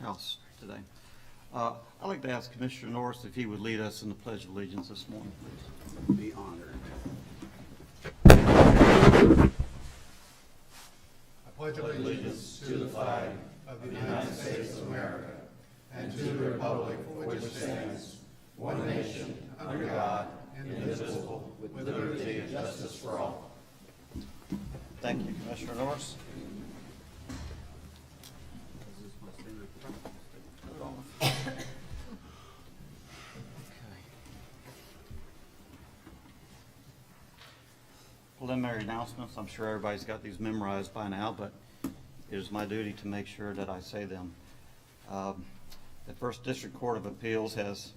House today. I'd like to ask Commissioner Norris if he would lead us in the Pledge of Allegiance this morning, please. Be honored. I pledge allegiance to the flag of the United States of America and to the republic for which it stands, one nation, under God, indivisible, with liberty and justice for all. Thank you, Commissioner Norris. Preliminary announcements. I'm sure everybody's got these memorized by now, but it is my duty to make sure that I say them. The First District Court of Appeals has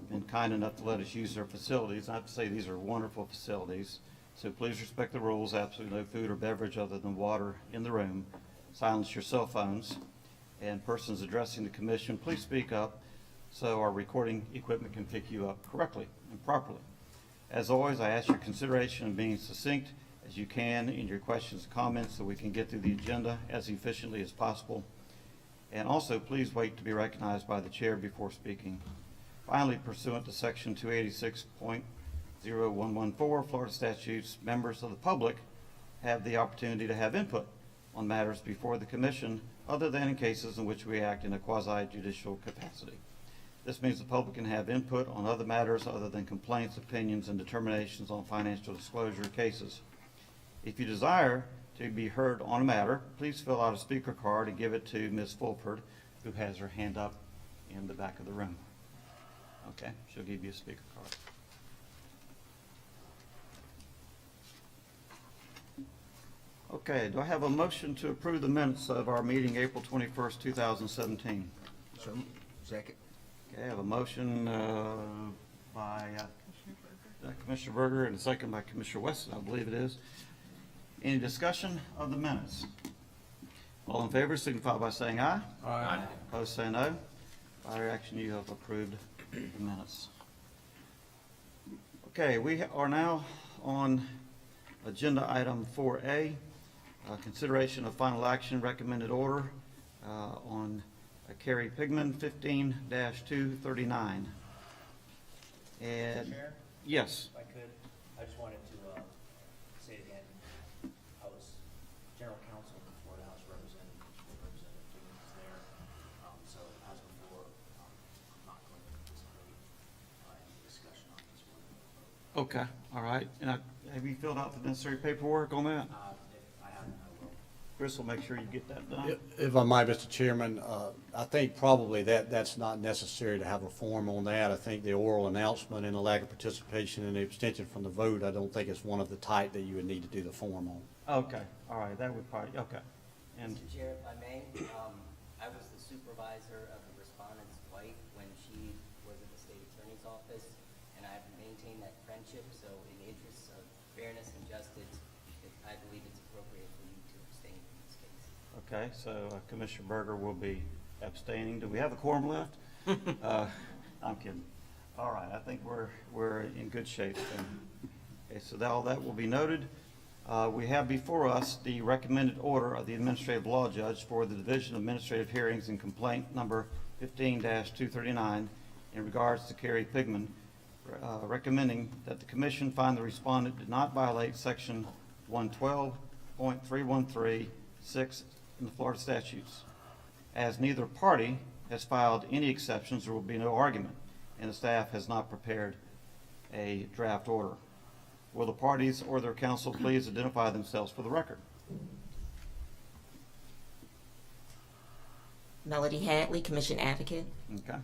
been kind enough to let us use their facilities. I have to say these are wonderful facilities. So please respect the rules. Absolutely no food or beverage other than water in the room. Silence your cell phones. And persons addressing the commission, please speak up so our recording equipment can pick you up correctly and properly. As always, I ask your consideration of being succinct as you can in your questions and comments so we can get through the agenda as efficiently as possible. And also, please wait to be recognized by the chair before speaking. Finally, pursuant to Section 286.0114 Florida statutes, members of the public have the opportunity to have input on matters before the commission other than in cases in which we act in a quasi-judicial capacity. This means the public can have input on other matters other than complaints, opinions, and determinations on financial disclosure cases. If you desire to be heard on a matter, please fill out a speaker card and give it to Ms. Fulford, who has her hand up in the back of the room. Okay, she'll give you a speaker card. Okay, do I have a motion to approve the minutes of our meeting April 21st, 2017? So, second. Okay, I have a motion by Commissioner Berger and a second by Commissioner Weston, I believe it is. Any discussion of the minutes? All in favor signify by saying aye. Aye. Opposed, say no. By your action, you have approved the minutes. Okay, we are now on agenda item 4A, consideration of final action recommended order on Carrie Pigman 15-239. And Chair, yes, if I could, I just wanted to say again, I was general counsel of the Florida House Representative Pigman is there. So as before, I'm not going to participate in any discussion on this one. okay, all right. And have you filled out the necessary paperwork on that? If I haven't, I will. Chris will make sure you get that done. If I might, Mr. Chairman, I think probably that's not necessary to have a form on that. I think the oral announcement and the lack of participation and the abstention from the vote, I don't think it's one of the type that you would need to do the form on. Okay, all right, that would probably, okay. And, Mr. Chair, if I may, I was the supervisor of the respondent's wife when she was at the state attorney's office, and I've maintained that friendship, so in the interests of fairness and justice, I believe it's appropriate for you to abstain from this case. okay, so Commissioner Berger will be abstaining. Do we have a quorum left? I'm kidding. All right, I think we're in good shape. Okay, so all that will be noted. We have before us the recommended order of the administrative law judge for the Division of Administrative Hearings and Complaint number 15-239 in regards to Carrie Pigman, recommending that the commission find the respondent did not violate section 112.313(6) in the Florida statutes. As neither party has filed any exceptions, there will be no argument, and the staff has not prepared a draft order. Will the parties or their counsel please identify themselves for the record? Melody Hadley, Commission Advocate. Okay.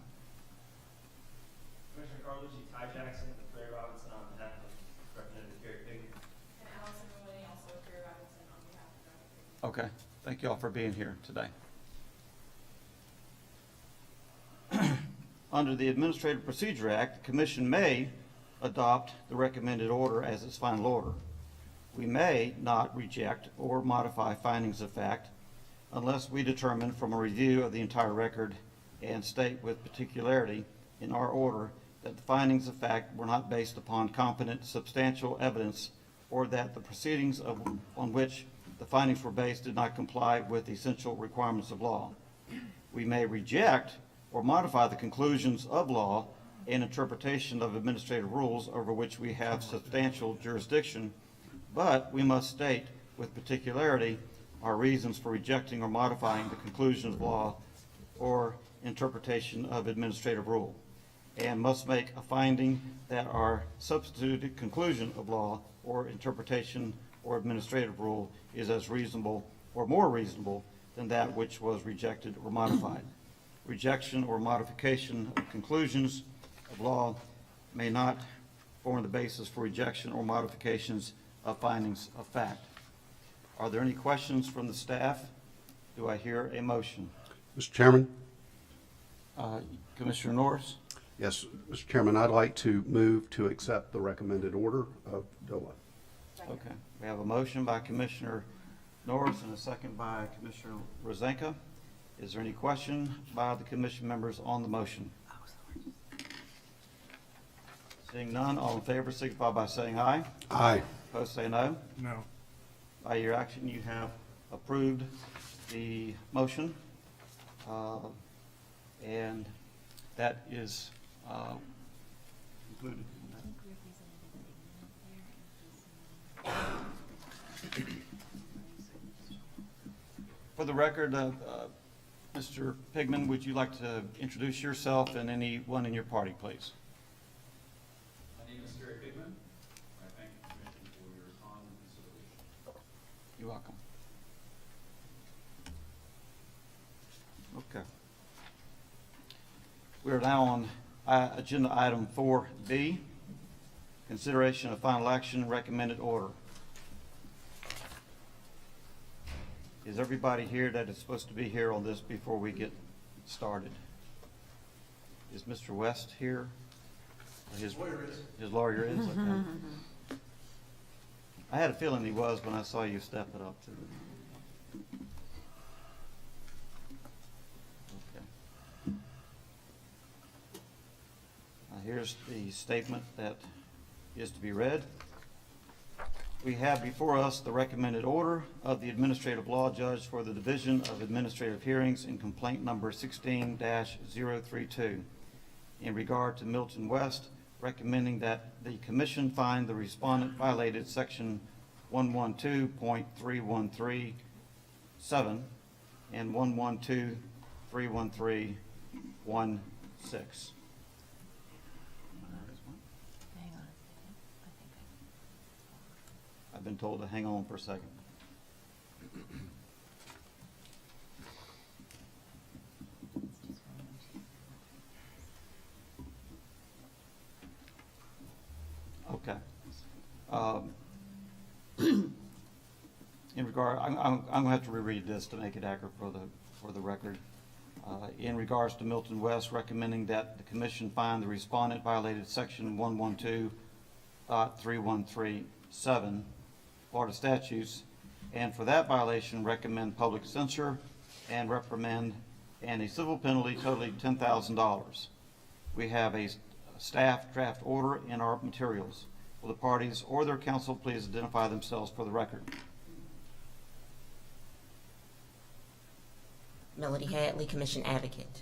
Commissioner Carlucci, Ty Jackson, and Claire Robinson on behalf of Representative Carrie Pigman. And Allison Rooney, also Carrie Robinson, on behalf of Dr. Pigman. Okay. Thank you all for being here today. Under the Administrative Procedure Act, the Commission may adopt the recommended order as its final order. We may not reject or modify findings of fact unless we determine from a review of the entire record and state with particularity in our order that the findings of fact were not based upon competent, substantial evidence, or that the proceedings on which the findings were based did not comply with the essential requirements of law. We may reject or modify the conclusions of law and interpretation of administrative rules over which we have substantial jurisdiction, but we must state with particularity our reasons for rejecting or modifying the conclusions of law or interpretation of administrative rule, and must make a finding that our substituted conclusion of law or interpretation or administrative rule is as reasonable or more reasonable than that which was rejected or modified. Rejection or modification of conclusions of law may not form the basis for rejection or modifications of findings of fact. Are there any questions from the staff? Do I hear a motion? Mr. Chairman? Commissioner Norris? Yes, Mr. Chairman, I'd like to move to accept the recommended order of DOLA. Okay, we have a motion by Commissioner Norris and a second by Commissioner Rosenka. Is there any question by the commission members on the motion? Seeing none, all in favor signify by saying aye. Aye. Opposed, say no. No. By your action, you have approved the motion, and that is included. For the record, Mr. Pigman, would you like to introduce yourself and anyone in your party, please? My name is Terry Pigman. I thank the commission for your time and consideration. You're welcome. Okay. We are now on agenda item 4B, consideration of final action, recommended order. Is everybody here that is supposed to be here on this before we get started? Is Mr. West here? His lawyer is. His lawyer is, okay. I had a feeling he was when I saw you step it up to him. Okay. Here's the statement that is to be read. We have before us the recommended order of the administrative law judge for the Division of Administrative Hearings in complaint number 16-032 in regard to Milton West, recommending that the commission find the respondent violated section 112.313(7) and 112.313(16). I've been told to hang on for a second. Okay. In regard, I'm going to have to reread this to make it accurate for the record. In regards to Milton West, recommending that the commission find the respondent violated section 112.3137 Florida statutes, and for that violation recommend public censure and reprimand and a civil penalty totaling $10,000. We have a staff draft order in our materials. Will the parties or their counsel please identify themselves for the record? Melody Hadley, Commission Advocate.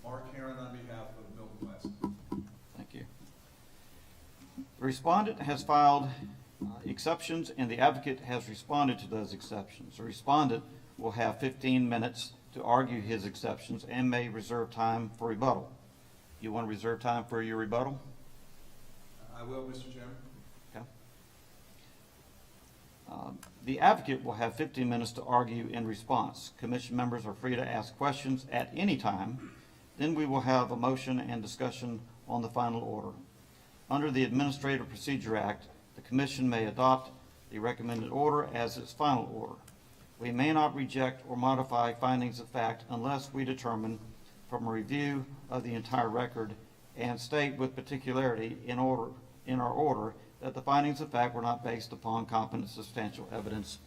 Mark Heron on behalf of Milton West. Thank you. The respondent has filed exceptions, and the advocate has responded to those exceptions. The respondent will have 15 minutes to argue his exceptions and may reserve time for rebuttal. You want to reserve time for your rebuttal? I will, Mr. Chairman. Okay. The advocate will have 15 minutes to argue in response. Commission members are free to ask questions at any time. Then we will have a motion and discussion on the final order. Under the Administrative Procedure Act, the commission may adopt the recommended order as its final order. We may not reject or modify findings of fact unless we determine from a review of the entire record and state with particularity in our order that the findings of fact were not based upon competent substantial evidence,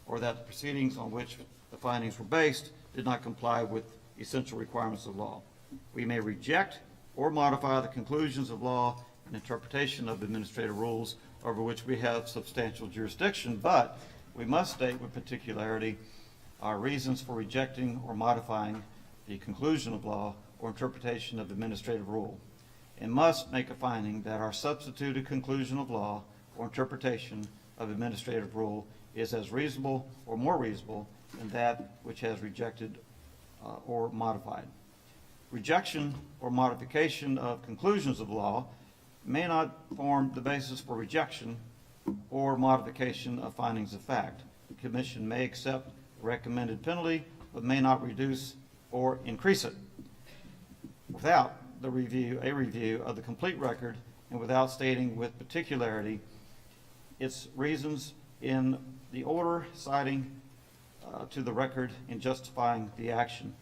or that the proceedings on which the findings were based did not comply with essential requirements of law. We may reject or modify the conclusions of law and interpretation of administrative rules over which we have substantial jurisdiction, but we must state with particularity reasons for rejecting or modifying the conclusion of law or interpretation of administrative rule, and must make a finding that our substituted conclusion of law or interpretation of administrative rule is as reasonable or more reasonable than that which has rejected or modified. Rejection or modification of conclusions of law may not form the basis for rejection or modification of findings of fact. The Commission may accept the recommended penalty, but may not reduce or increase it without a review of the complete record and without stating with particularity its reasons in the order citing to the record in justifying the action.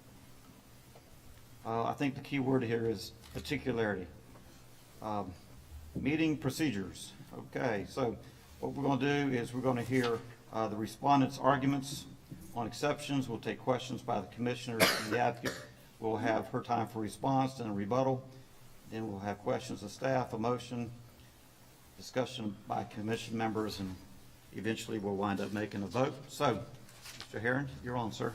I think the key word here is particularity. Meeting procedures. Okay, so what we're going to do is we're going to hear the respondents' arguments on exceptions. We'll take questions by the commissioners and the advocate. We'll have her time for response and a rebuttal. Then we'll have questions of staff, a motion, discussion by commission members, and eventually we'll wind up making a vote. So, Mr. Herron, you're on, sir.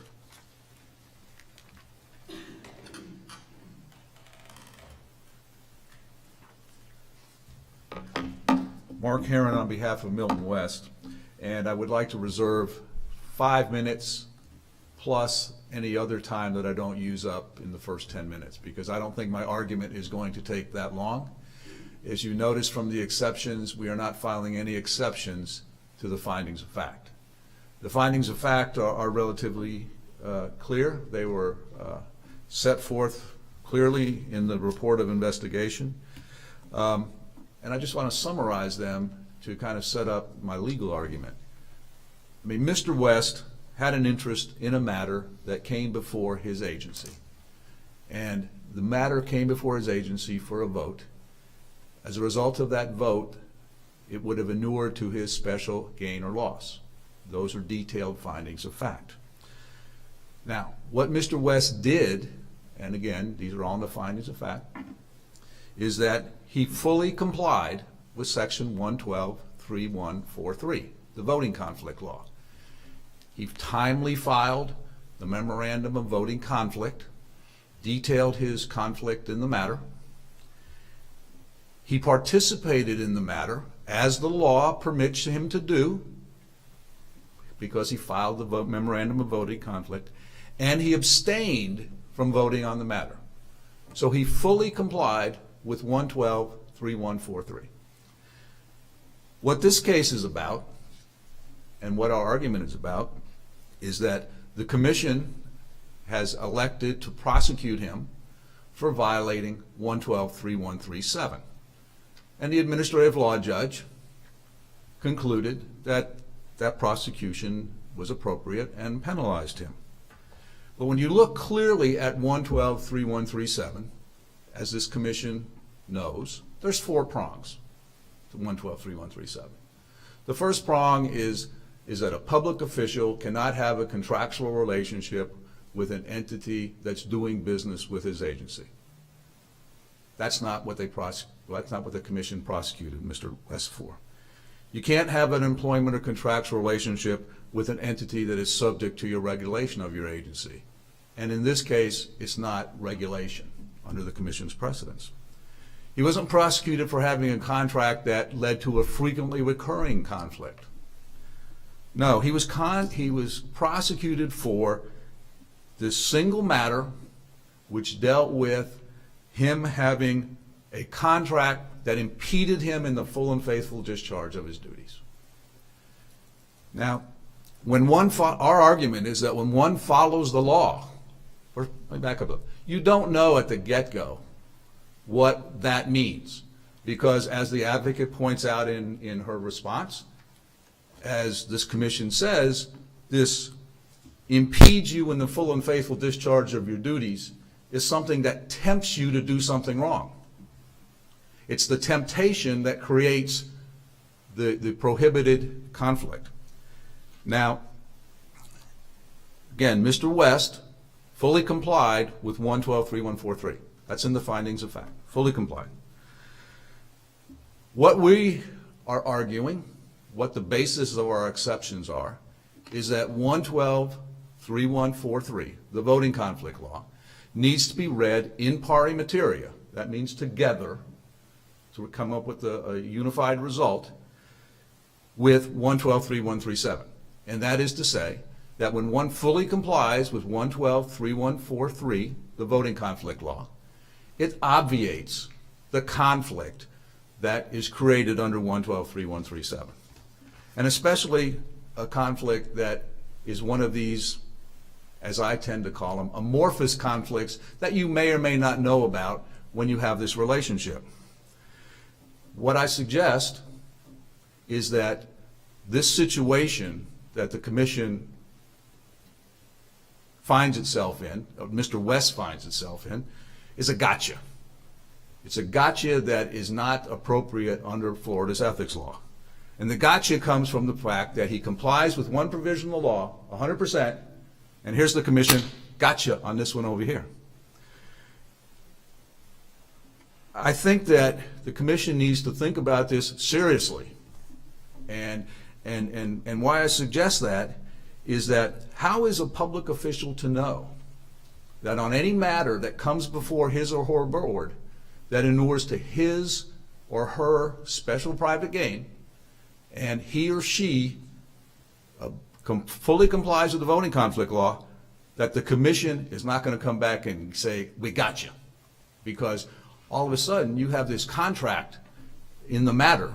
Mark Herron on behalf of Milton West, and I would like to reserve 5 minutes plus any other time that I don't use up in the first 10 minutes, because I don't think my argument is going to take that long. As you notice from the exceptions, we are not filing any exceptions to the findings of fact. The findings of fact are relatively clear. They were set forth clearly in the report of investigation. And I just want to summarize them to kind of set up my legal argument. I mean, Mr. West had an interest in a matter that came before his agency. And the matter came before his agency for a vote. As a result of that vote, it would have inured to his special gain or loss. Those are detailed findings of fact. Now, what Mr. West did, and again, these are all in the findings of fact, is that he fully complied with Section 112.3143, the voting conflict law. He timely filed the memorandum of voting conflict, detailed his conflict in the matter. He participated in the matter as the law permits him to do, because he filed the memorandum of voting conflict, and he abstained from voting on the matter. So he fully complied with 112.3143. What this case is about, and what our argument is about, is that the commission has elected to prosecute him for violating 112.3137. And the administrative law judge concluded that that prosecution was appropriate and penalized him. But when you look clearly at 112.3137, as this commission knows, there's 4 prongs to 112.3137. The first prong is that a public official cannot have a contractual relationship with an entity that's doing business with his agency. That's not what that's not what the commission prosecuted Mr. West for. You can't have an employment or contractual relationship with an entity that is subject to your regulation of your agency. And in this case, it's not regulation under the commission's precedents. He wasn't prosecuted for having a contract that led to a frequently recurring conflict. No, he was prosecuted for this single matter which dealt with him having a contract that impeded him in the full and faithful discharge of his duties. Now, when our argument is that when one follows the law, let me back up. You don't know at the get-go what that means, because as the advocate points out in her response, as this commission says, this impedes you in the full and faithful discharge of your duties is something that tempts you to do something wrong. It's the temptation that creates the prohibited conflict. Now, again, Mr. West fully complied with 112.3143. That's in the findings of fact. Fully complied. What we are arguing, what the basis of our exceptions are, is that 3143, the voting conflict law, needs to be read in pari materia. That means together, to come up with a unified result with 112.3137. And that is to say that when one fully complies with 112.3143, the voting conflict law, it obviates the conflict that is created under 112.3137. And especially a conflict that is one of these, as I tend to call them, amorphous conflicts that you may or may not know about when you have this relationship. What I suggest is that this situation that the commission finds itself in, or Mr. West finds itself in, is a gotcha. It's a gotcha that is not appropriate under Florida's ethics law. And the gotcha comes from the fact that he complies with one provision of the law 100%, and here's the commission, gotcha on this one over here. I think that the commission needs to think about this seriously. And why I suggest that is that how is a public official to know that on any matter that comes before his or her board that inures to his or her special private gain, and he or she fully complies with the voting conflict law, that the commission is not going to come back and say, we got you? Because all of a sudden you have this contract in the matter,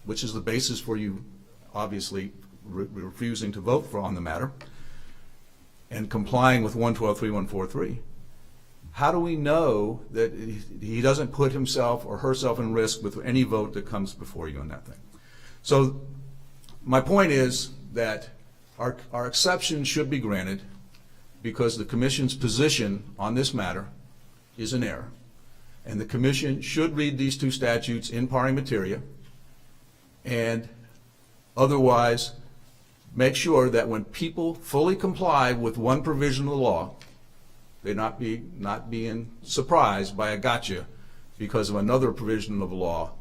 which is the basis for you obviously refusing to vote for on the matter and complying with 112.3143. How do we know that he doesn't put himself or herself in risk with any vote that comes before you on that thing? So my point is that our exception should be granted because the commission's position on this matter is an error. And the commission should read these two statutes in pari materia and otherwise make sure that when people fully comply with one provision of the law, they not being surprised by a gotcha because of another provision of the law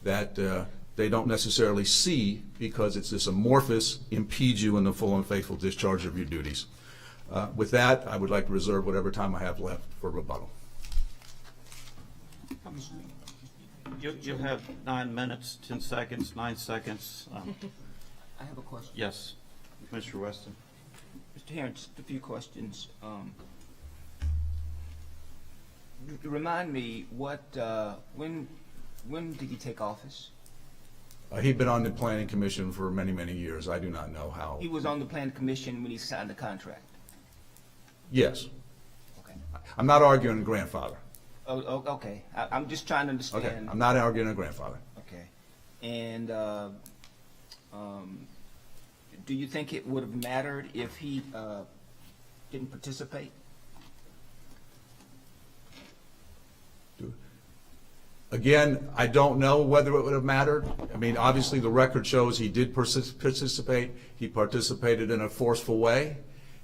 that they don't necessarily see because it's this amorphous, impedes you in the full and faithful discharge of your duties. With that, I would like to reserve whatever time I have left for rebuttal. You have 9 minutes, 10 seconds, 9 seconds. I have a question. Yes, Commissioner Weston. Mr. Herron, just a few questions. Remind me what, when did he take office? He'd been on the Planning Commission for many, many years. I do not know how. He was on the Planning Commission when he signed the contract. Yes. Okay. I'm not arguing grandfather. Oh, okay. I'm just trying to understand. Okay. I'm not arguing a grandfather. Okay. And do you think it would have mattered if he didn't participate? Again, I don't know whether it would have mattered. I mean, obviously the record shows he did participate. He participated in a forceful way.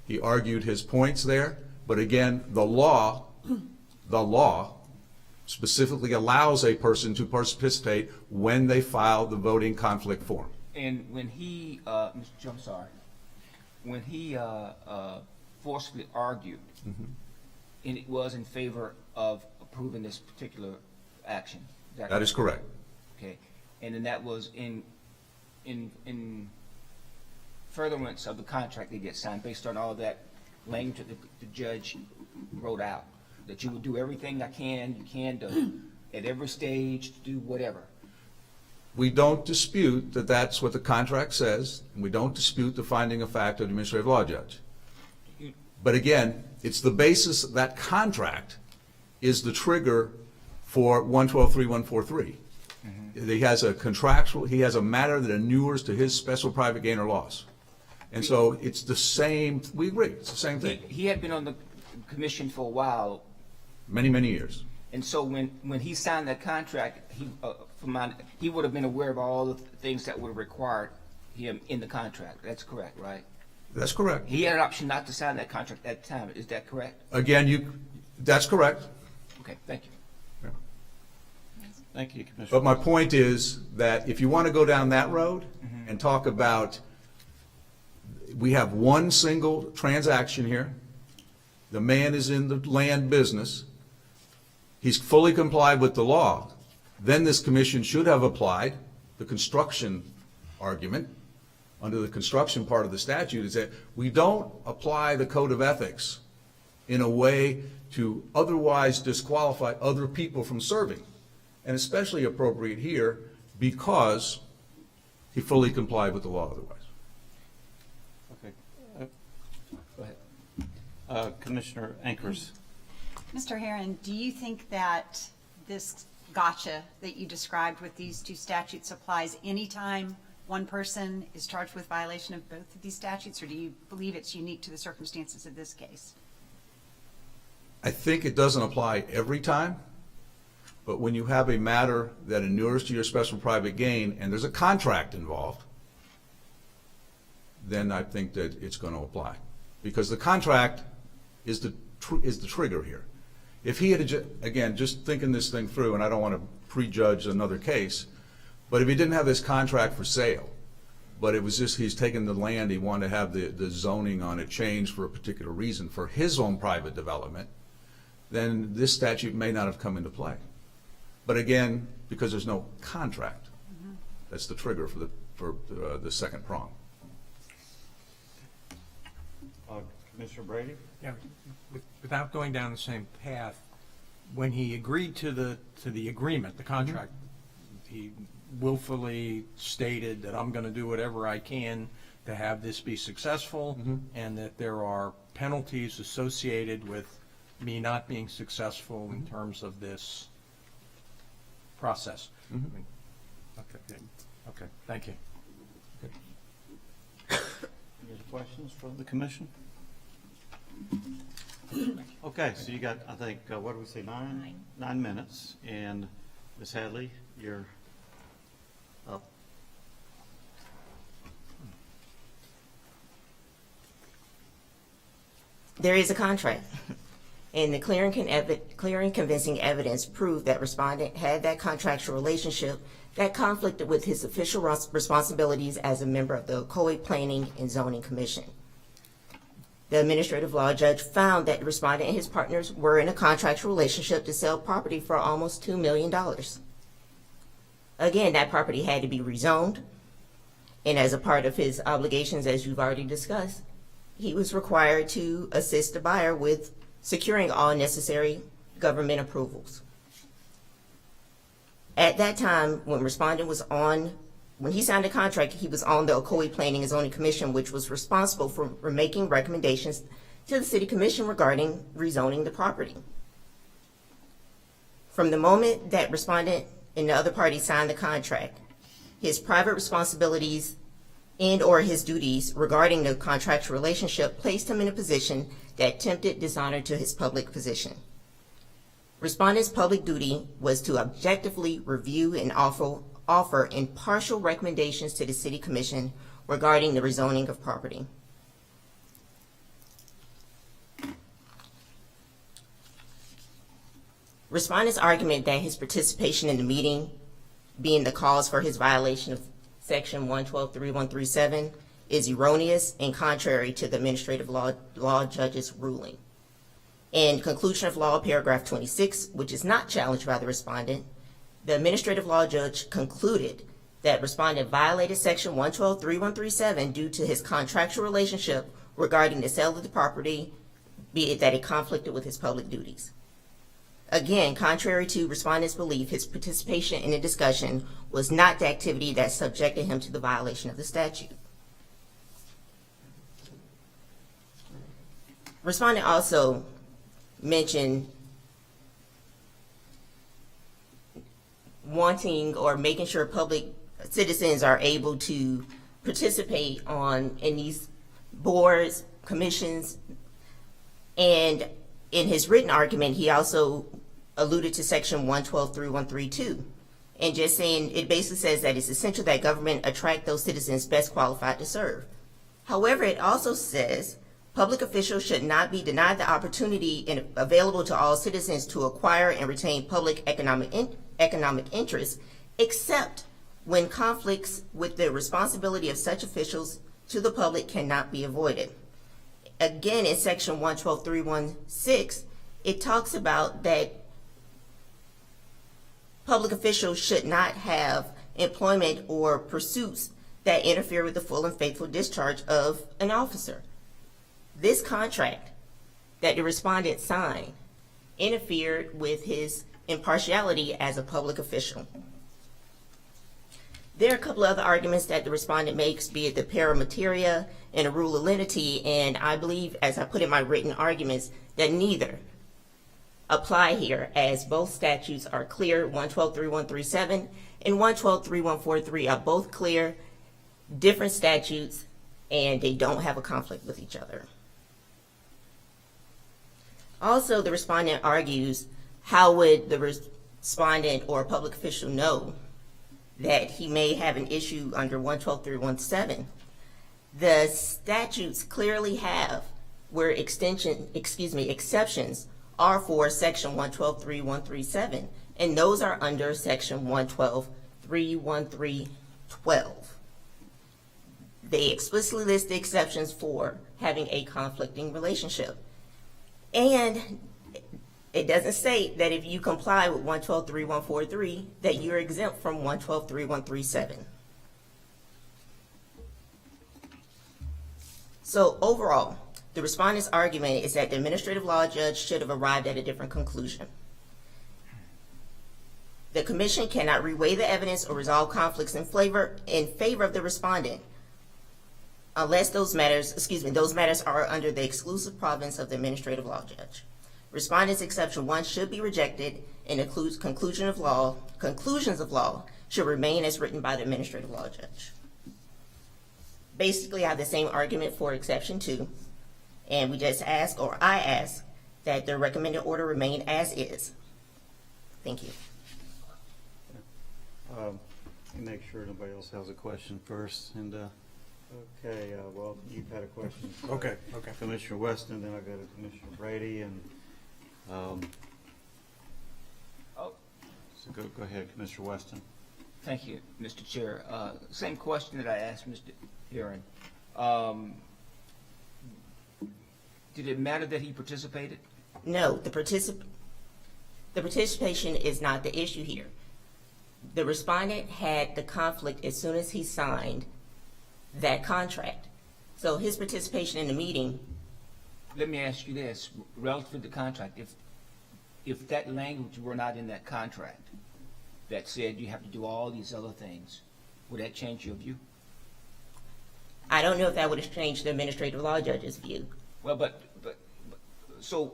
He argued his points there. But again, the law specifically allows a person to participate when they file the voting conflict form. And when he, Mr. Joe, I'm sorry, when he forcefully argued, and it was in favor of approving this particular action. That is correct. Okay, and then that was in furtherance of the contract that gets signed based on all that language that the judge wrote out, that you will do everything you can do at every stage to do whatever. We don't dispute that that's what the contract says, and we don't dispute the finding of fact of the administrative law judge. But again, it's the basis of that contract is the trigger for 112.3143. He has a contractual, he has a matter that inures to his special private gain or loss. And so it's the same, we agree, it's the same thing. He had been on the commission for a while. Many, many years. And so when he signed that contract, he would have been aware of all the things that would have required him in the contract. That's correct, right? That's correct. He had an option not to sign that contract at the time. Is that correct? Again, that's correct. Okay, thank you. Thank you, Commissioner. But my point is that if you want to go down that road and talk about We have one single transaction here. The man is in the land business. He's fully complied with the law. Then this commission should have applied the construction argument. Under the construction part of the statute is that we don't apply the code of ethics in a way to otherwise disqualify other people from serving. And especially appropriate here because he fully complied with the law otherwise. Okay. Go ahead. Commissioner Ankers. Mr. Herron, do you think that this gotcha that you described with these two statutes applies anytime one person is charged with violation of both of these statutes, or do you believe it's unique to the circumstances of this case? I think it doesn't apply every time, but when you have a matter that inures to your special private gain and there's a contract involved, then I think that it's going to apply. Because the contract is the trigger here. If he had, again, just thinking this thing through, and I don't want to prejudge another case, but if he didn't have this contract for sale, but it was just he's taken the land, he wanted to have the zoning on it changed for a particular reason for his own private development, then this statute may not have come into play. But again, because there's no contract, that's the trigger for the second prong. Commissioner Brady? Yeah, without going down the same path, when he agreed to the agreement, the contract, he willfully stated that I'm going to do whatever I can to have this be successful, and that there are penalties associated with me not being successful in terms of this process. I mean, okay, thank you. Any other questions from the commission? Okay, so you got, I think, what do we say, 9 minutes, and Ms. Hadley, you're up. There is a contract, and the clear and convincing evidence proved that respondent had that contractual relationship that conflicted with his official responsibilities as a member of the Ocoee Planning and Zoning Commission. The administrative law judge found that the respondent and his partners were in a contractual relationship to sell property for almost $2 million. Again, that property had to be rezoned, and as a part of his obligations, as you've already discussed, he was required to assist the buyer with securing all necessary government approvals. At that time, when respondent was when he signed the contract, he was on the Ocoee Planning and Zoning Commission, which was responsible for making recommendations to the City Commission regarding rezoning the property. From the moment that respondent and the other party signed the contract, his private responsibilities and or his duties regarding the contractual relationship placed him in a position that tempted dishonor to his public position. Respondent's public duty was to objectively review and offer impartial recommendations to the City Commission regarding the rezoning of property. Respondent's argument that his participation in the meeting being the cause for his violation of Section 112.3137 is erroneous and contrary to the administrative law judge's ruling. In conclusion of law, paragraph 26, which is not challenged by the respondent, the administrative law judge concluded that respondent violated Section 112.3137 due to his contractual relationship regarding the sale of the property, be it that it conflicted with his public duties. Again, contrary to respondent's belief, his participation in the discussion was not the activity that subjected him to the violation of the statute. Respondent also mentioned wanting or making sure public citizens are able to participate in these boards, commissions, and in his written argument, he also alluded to Section 112.3132, and just saying, it basically says that it's essential that government attract those citizens best qualified to serve. However, it also says public officials should not be denied the opportunity available to all citizens to acquire and retain public economic interests, except when conflicts with the responsibility of such officials to the public cannot be avoided. Again, in section 112.316, it talks about that public officials should not have employment or pursuits that interfere with the full and faithful discharge of an officer. This contract that the respondent signed interfered with his impartiality as a public official. There are a couple of other arguments that the respondent makes, be it the para materia and a rule of lenity, and I believe, as I put in my written arguments, that neither apply here, as both statutes are clear. 112.3137 and 112.3143 are both clear, different statutes, and they don't have a conflict with each other. Also, the respondent argues, how would the respondent or a public official know that he may have an issue under 112.317? The statutes clearly have where exceptions are for section 112.3137, and those are under section 112.31312. They explicitly list the exceptions for having a conflicting relationship. And it doesn't say that if you comply with 112.3143 that you're exempt from 112.3137. So overall, the respondent's argument is that the administrative law judge should have arrived at a different conclusion. The commission cannot reweigh the evidence or resolve conflicts in favor of the respondent unless those matters are under the exclusive province of the administrative law judge. Respondent's exception 1 should be rejected, and includes conclusions of law should remain as written by the administrative law judge. Basically, I have the same argument for exception 2, and we just ask, or I ask, that the recommended order remain as is. Thank you. Let me make sure nobody else has a question first. And okay, well, you've had a question. Okay. Commissioner Weston, then I'll go to Commissioner Brady, and so go ahead, Commissioner Weston. Thank you, Mr. Chair. Same question that I asked Mr. Heron. Did it matter that he participated? No, the participation is not the issue here. The respondent had the conflict as soon as he signed that contract. So his participation in the meeting. Let me ask you this, relative to the contract, if that language were not in that contract that said you have to do all these other things, would that change your view? I don't know if that would have changed the administrative law judge's view. Well, but so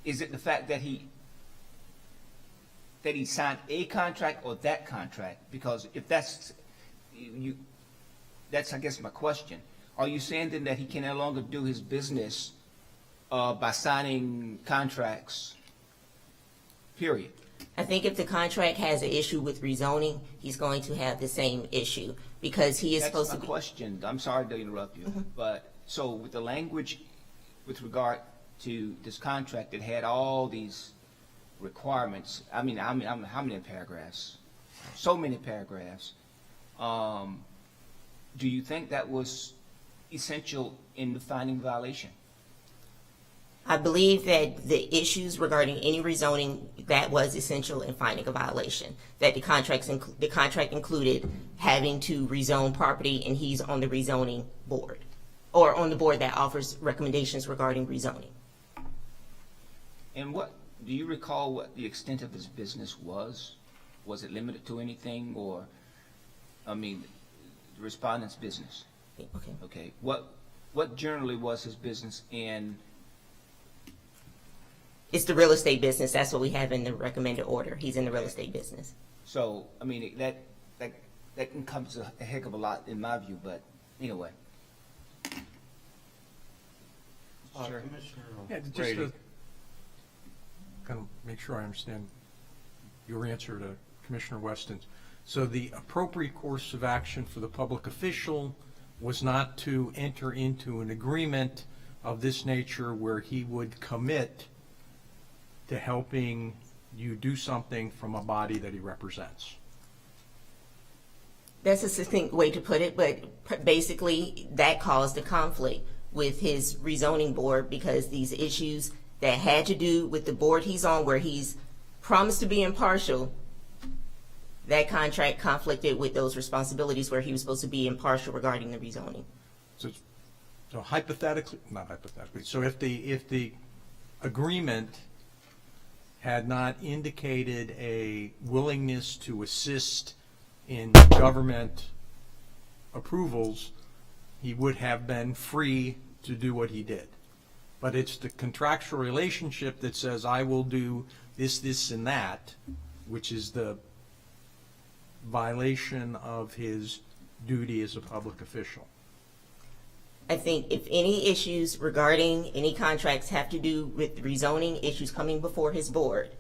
is it the fact that he signed a contract or that contract? Because if that's I guess my question. Are you saying then that he can no longer do his business by signing contracts, period? I think if the contract has an issue with rezoning, he's going to have the same issue, because he is supposed to be. That's my question. I'm sorry to interrupt you, but so with the language with regard to this contract that had all these requirements, I mean, how many paragraphs? So many paragraphs. Do you think that was essential in the finding violation? I believe that the issues regarding any rezoning, that was essential in finding a violation. That the contract included having to rezone property, and he's on the rezoning board, or on the board that offers recommendations regarding rezoning. And do you recall what the extent of his business was? Was it limited to anything, or, the respondent's business? Okay. Okay. What generally was his business in? It's the real estate business. That's what we have in the recommended order. He's in the real estate business. So, that encompasses a heck of a lot in my view, but anyway. Sure. Commissioner Yeah, just Brady. to kind of make sure I understand your answer to Commissioner Weston's. So the appropriate course of action for the public official was not to enter into an agreement of this nature where he would commit to helping you do something from a body that he represents. That's a succinct way to put it, but basically that caused a conflict with his rezoning board because these issues that had to do with the board he's on where he's promised to be impartial, that contract conflicted with those responsibilities where he was supposed to be impartial regarding the rezoning. So hypothetically, not hypothetically, so if the agreement had not indicated a willingness to assist in government approvals, he would have been free to do what he did. But it's the contractual relationship that says, I will do this, this, and that, which is the violation of his duty as a public official. I think if any issues regarding any contracts have to do with rezoning issues coming before his board,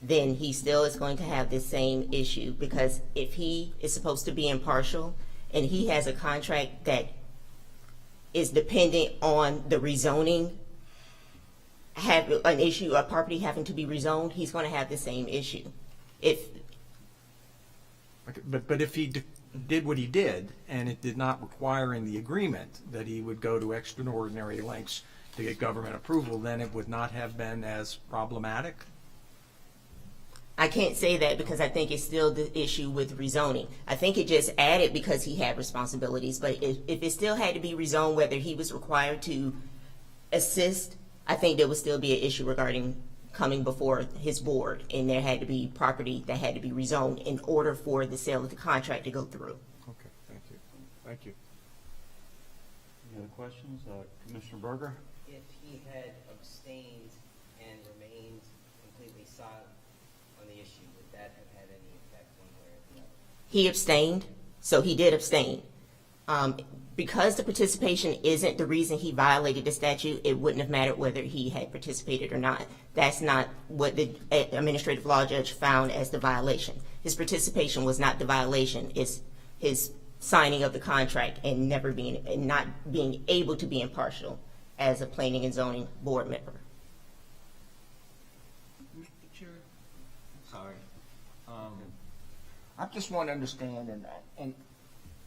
then he still is going to have the same issue, because if he is supposed to be impartial and he has a contract that is dependent on the rezoning, have an issue, a property having to be rezoned, he's going to have the same issue. But if he did what he did, and it did not require in the agreement that he would go to extraordinary lengths to get government approval, then it would not have been as problematic? I can't say that because I think it's still the issue with rezoning. I think it just added because he had responsibilities, but if it still had to be rezoned, whether he was required to assist, I think there would still be an issue regarding coming before his board, and there had to be property that had to be rezoned in order for the sale of the contract to go through. Okay, thank you. Thank you. Any other questions? Commissioner Berger? If he had abstained and remained completely silent on the issue, would that have had any effect one way or the other? He abstained, so he did abstain. Because the participation isn't the reason he violated the statute, it wouldn't have mattered whether he had participated or not. That's not what the administrative law judge found as the violation. His participation was not the violation. It's his signing of the contract and not being able to be impartial as a planning and zoning board member. Mr. Chair? Sorry. I just want to understand, and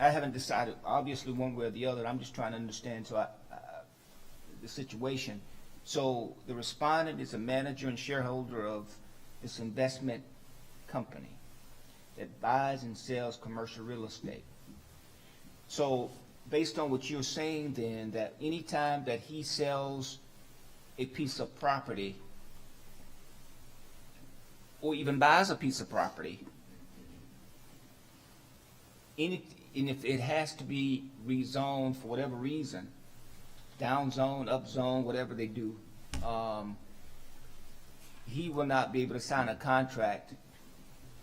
I haven't decided, obviously, one way or the other. I'm just trying to understand the situation. So the respondent is a manager and shareholder of this investment company that buys and sells commercial real estate. So based on what you're saying then, that any time that he sells a piece of property or even buys a piece of property, and if it has to be rezoned for whatever reason, down zone, up zone, whatever they do, he will not be able to sign a contract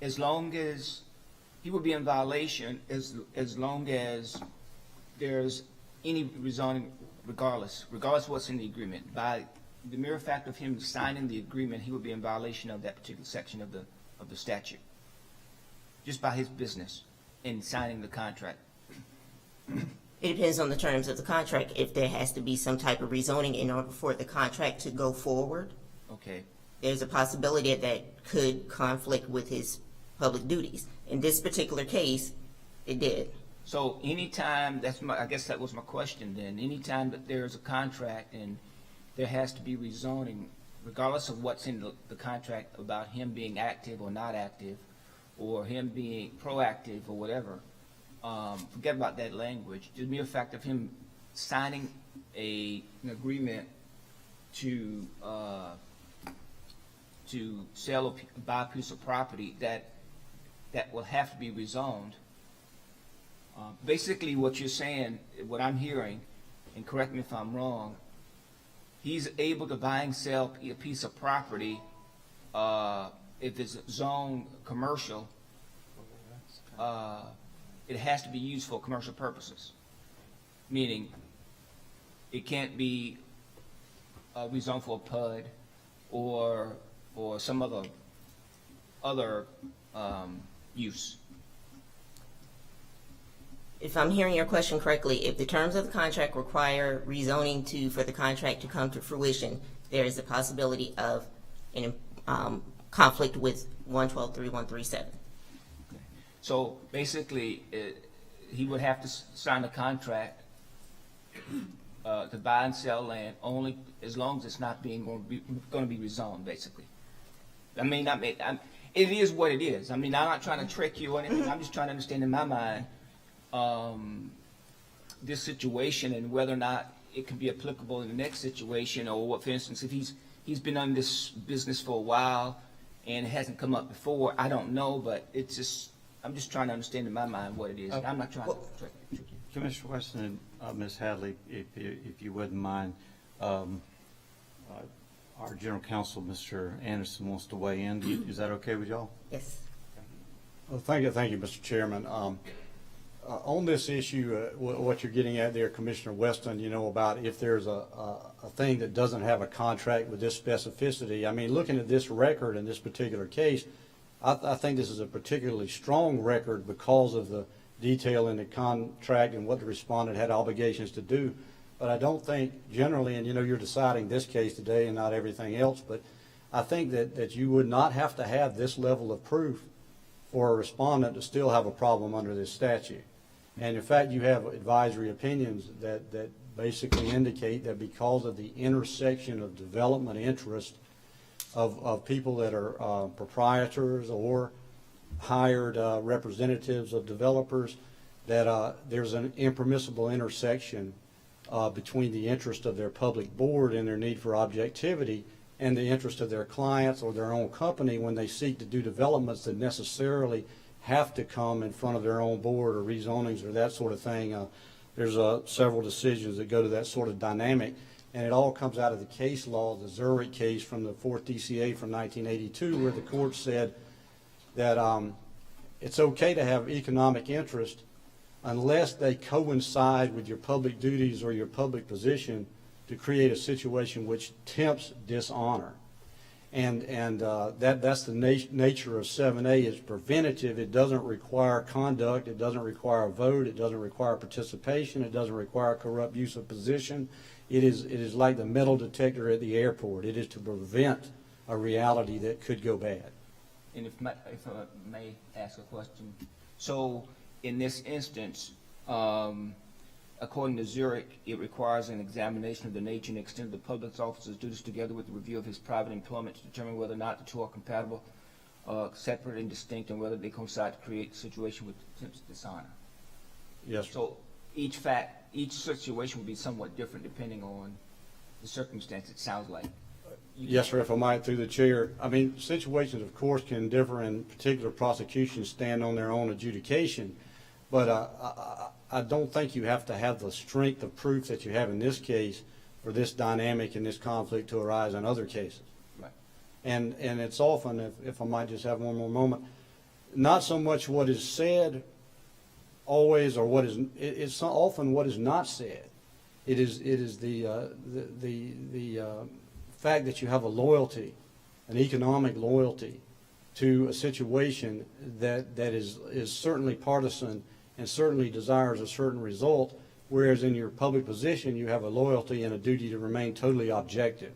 as long as he will be in violation as long as there's any rezoning, regardless of what's in the agreement. By the mere fact of him signing the agreement, he will be in violation of that particular section of the statute, just by his business in signing the contract. It depends on the terms of the contract. If there has to be some type of rezoning in order for the contract to go forward, Okay. there's a possibility that could conflict with his public duties. In this particular case, it did. So anytime, I guess that was my question then, anytime that there's a contract and there has to be rezoning, regardless of what's in the contract about him being active or not active, or him being proactive or whatever, forget about that language. The mere fact of him signing an agreement to sell or buy a piece of property that will have to be rezoned. Basically what you're saying, what I'm hearing, and correct me if I'm wrong, he's able to buy and sell a piece of property if it's zoned commercial. It has to be used for commercial purposes, meaning it can't be rezoned for a PUD or some other use. If I'm hearing your question correctly, if the terms of the contract require rezoning for the contract to come to fruition, there is a possibility of an conflict with 112.3137. So basically, he would have to sign a contract to buy and sell land only as long as it's not going to be rezoned, basically. It is what it is. I'm not trying to trick you or anything. I'm just trying to understand in my mind this situation and whether or not it can be applicable in the next situation, or what, for instance, if he's been on this business for a while and it hasn't come up before, I don't know, but I'm just trying to understand in my mind what it is. I'm not trying to trick you. Commissioner Weston and Ms. Hadley, if you wouldn't mind, our General Counsel, Mr. Anderson, wants to weigh in. Is that okay with y'all? Yes. Well, thank you, Mr. Chairman. On this issue, what you're getting at there, Commissioner Weston, about if there's a thing that doesn't have a contract with this specificity, looking at this record in this particular case, I think this is a particularly strong record because of the detail in the contract and what the respondent had obligations to do. But I don't think generally, and you're deciding this case today and not everything else, but I think that you would not have to have this level of proof for a respondent to still have a problem under this statute. And in fact, you have advisory opinions that basically indicate that because of the intersection of development interest of people that are proprietors or hired representatives of developers, that there's an impermissible intersection between the interest of their public board and their need for objectivity and the interest of their clients or their own company when they seek to do developments that necessarily have to come in front of their own board or rezonings or that sort of thing. There's several decisions that go to that sort of dynamic, and it all comes out of the case law, the Zurich case from the 4th DCA from 1982, where the court said that it's okay to have economic interest unless they coincide with your public duties or your public position to create a situation which tempts dishonor. And that's the nature of 7A. It's preventative. It doesn't require conduct. It doesn't require a vote. It doesn't require participation. It doesn't require corrupt use of position. It is like the metal detector at the airport. It is to prevent a reality that could go bad. And if I may ask a question. So in this instance, according to Zurich, it requires an examination of the nature and extent of the public officer's duties together with the review of his private employment to determine whether or not the two are compatible, separate and distinct, and whether they coincide to create a situation with attempts to dishonor. Yes, sir. So each situation would be somewhat different depending on the circumstance, it sounds like. Yes, sir, if I might, through the chair. Situations, of course, can differ, and particular prosecutions stand on their own adjudication. But I don't think you have to have the strength of proof that you have in this case for this dynamic and this conflict to arise in other cases. Right. And it's often, if I might just have one more moment, not so much what is said always, or it's often what is not said. It is the fact that you have a loyalty, an economic loyalty to a situation that is certainly partisan and certainly desires a certain result, whereas in your public position you have a loyalty and a duty to remain totally objective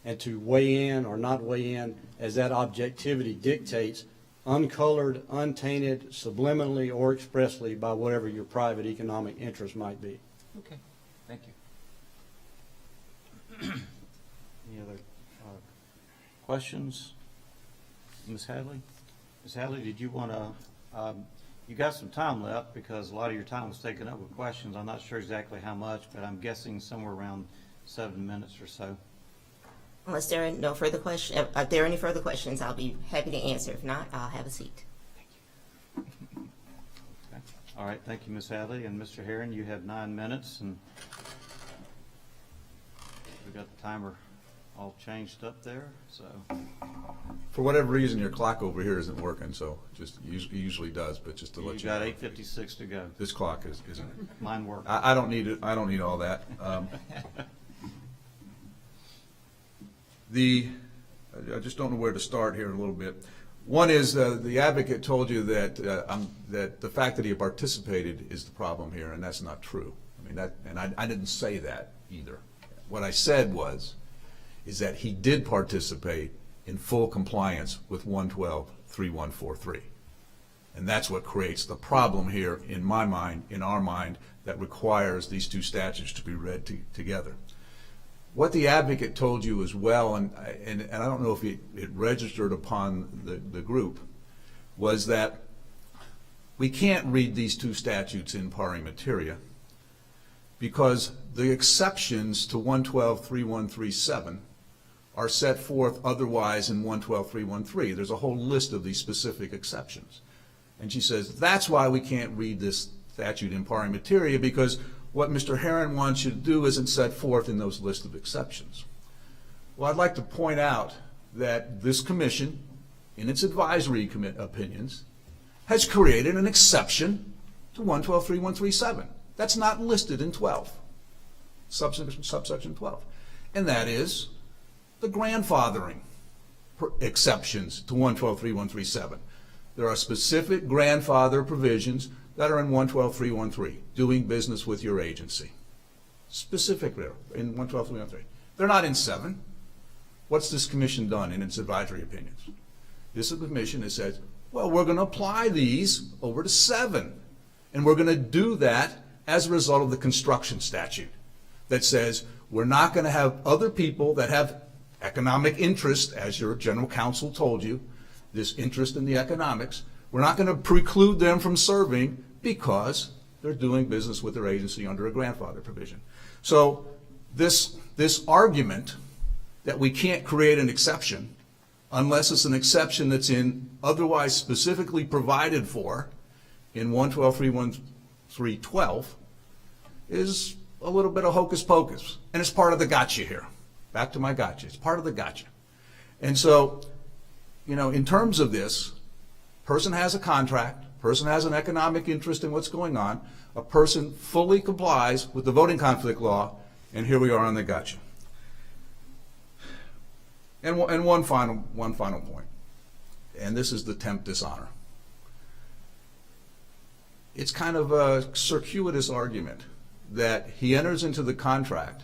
and to weigh in or not weigh in as that objectivity dictates, uncolored, untainted, subliminally or expressly by whatever your private economic interest might be. Okay, thank you. Any other questions? Ms. Hadley? Ms. Hadley, did you want to, you got some time left because a lot of your time was taken up with questions. I'm not sure exactly how much, but I'm guessing somewhere around 7 minutes or so. Unless there are no further questions, if there are any further questions, I'll be happy to answer. If not, I'll have a seat. Okay. All right, thank you, Ms. Hadley. And Mr. Herron, you have 9 minutes, and we got the timer all changed up there, so. For whatever reason, your clock over here isn't working, so it usually does, but just to let you know. You got 8:56 to go. This clock isn't. Mine works. I don't need it. I don't need all that. I just don't know where to start here a little bit. One is the advocate told you that that the fact that he participated is the problem here, and that's not true. I didn't say that either. What I said is that he did participate in full compliance with 112-3143. And that's what creates the problem here, in my mind, in our mind, that requires these two statutes to be read together. What the advocate told you as well, and I don't know if it registered upon the group, was that we can't read these two statutes in pari materia because the exceptions to 112.3137 are set forth otherwise in 112.313. There's a whole list of these specific exceptions. And she says, that's why we can't read this statute in pari materia, because what Mr. Herron wants you to do isn't set forth in those list of exceptions. Well, I'd like to point out that this commission, in its advisory opinions, has created an exception to 112.3137. That's not listed in 12, subsection 12. And that is the grandfathering exceptions to 112.3137. There are specific grandfather provisions that are in 112.313, doing business with your agency. Specifically in 112.313. They're not in 7. What's this commission done in its advisory opinions? This commission has said, well, we're going to apply these over to 7. And we're going to do that as a result of the construction statute that says we're not going to have other people that have economic interest, as your general counsel told you, this interest in the economics. We're not going to preclude them from serving because they're doing business with their agency under a grandfather provision. So this argument that we can't create an exception unless it's an exception that's in otherwise specifically provided for in 112.313.12 is a little bit of hocus pocus. And it's part of the gotcha here. Back to my gotcha. It's part of the gotcha. And so, you know, in terms of this, person has a contract, person has an economic interest in what's going on, a person fully complies with the voting conflict law, and here we are on the gotcha. And one final point, and this is the temp dishonor. It's kind of a circuitous argument that he enters into the contract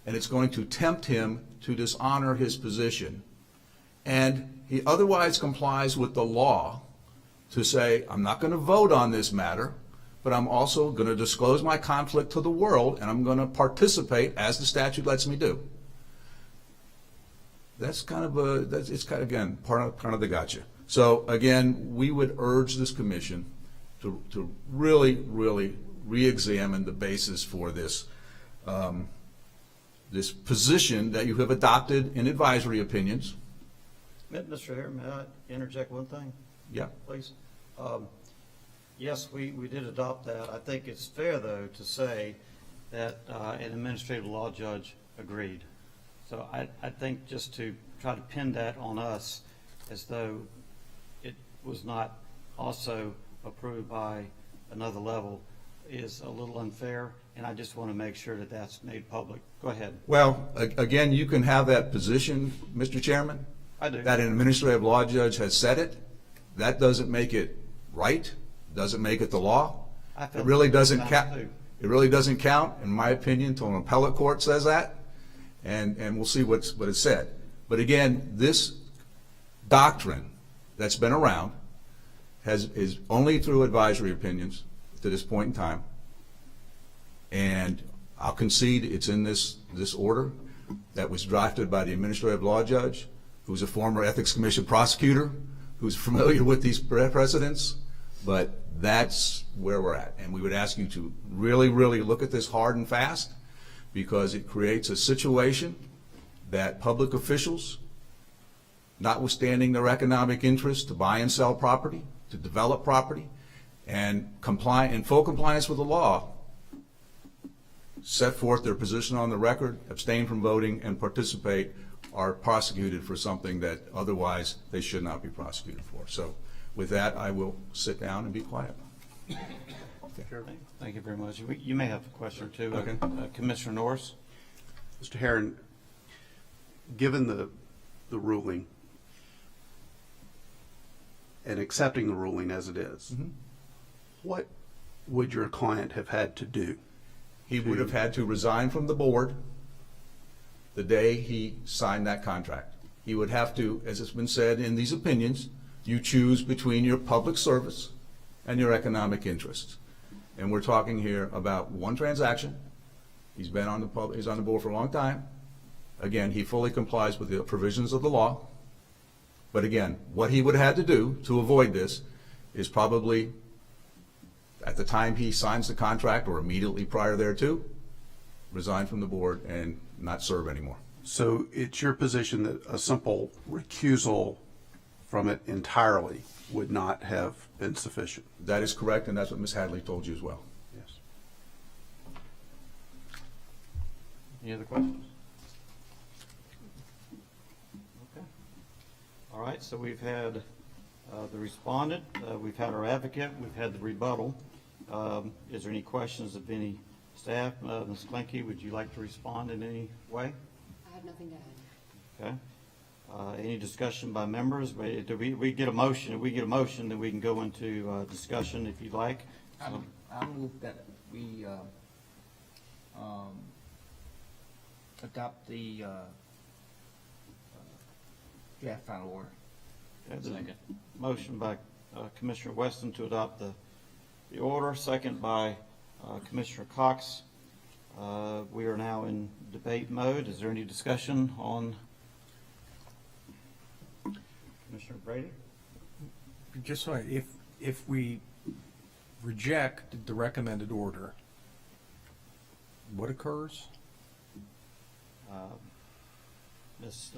and it's going to tempt him to dishonor his position, and he otherwise complies with the law to say, I'm not going to vote on this matter, but I'm also going to disclose my conflict to the world, and I'm going to participate as the statute lets me do. That's kind of it's kind of, again, part of the gotcha. So again, we would urge this commission to really, really re-examine the basis for this this position that you have adopted in advisory opinions. Mr. Hare, may I interject one thing? Yeah. Please. Yes, we did adopt that. I think it's fair, though, to say that an administrative law judge agreed. So I think just to try to pin that on us as though it was not also approved by another level is a little unfair, and I just want to make sure that that's made public. Go ahead. Well, again, you can have that position, Mr. Chairman. I do. That an administrative law judge has said it. That doesn't make it right. Doesn't make it the law. It really doesn't count. It really doesn't count, in my opinion, until an appellate court says that, and we'll see what is said. But again, this doctrine that's been around is only through advisory opinions to this point in time, and I'll concede it's in this order that was drafted by the administrative law judge, who's a former Ethics Commission prosecutor, who's familiar with these precedents, but that's where we're at. And we would ask you to really, really look at this hard and fast, because it creates a situation that public officials, notwithstanding their economic interest to buy and sell property, to develop property, and comply in full compliance with the law, set forth their position on the record, abstain from voting, and participate, are prosecuted for something that otherwise they should not be prosecuted for. So with that, I will sit down and be quiet. Sure. Thank you very much. You may have a question too. Okay. Commissioner Norris? Mr. Herron, given the ruling and accepting the ruling as it is, what would your client have had to do? He would have had to resign from the board the day he signed that contract. He would have to, as it's been said in these opinions, You choose between your public service and your economic interests. And we're talking here about one transaction. He's been on he's on the board for a long time. Again, he fully complies with the provisions of the law. But again, what he would have had to do to avoid this is probably, at the time he signs the contract or immediately prior thereto, resign from the board and not serve anymore. So it's your position that a simple recusal from it entirely would not have been sufficient? That is correct, and that's what Ms. Hadley told you as well. Yes. Any other questions? Okay. All right, so we've had the respondent, we've had our advocate, we've had the rebuttal. Is there any questions of any staff? Ms. Klinke, would you like to respond in any way? I have nothing to add. Okay. Any discussion by members? We get a motion. If we get a motion, then we can go into discussion if you'd like. I move that we adopt the draft final order. Okay, there's a motion by Commissioner Weston to adopt the order, second by Commissioner Cox. We are now in debate mode. Is there any discussion on Commissioner Brady? Just so, if we reject the recommended order, what occurs? Ms.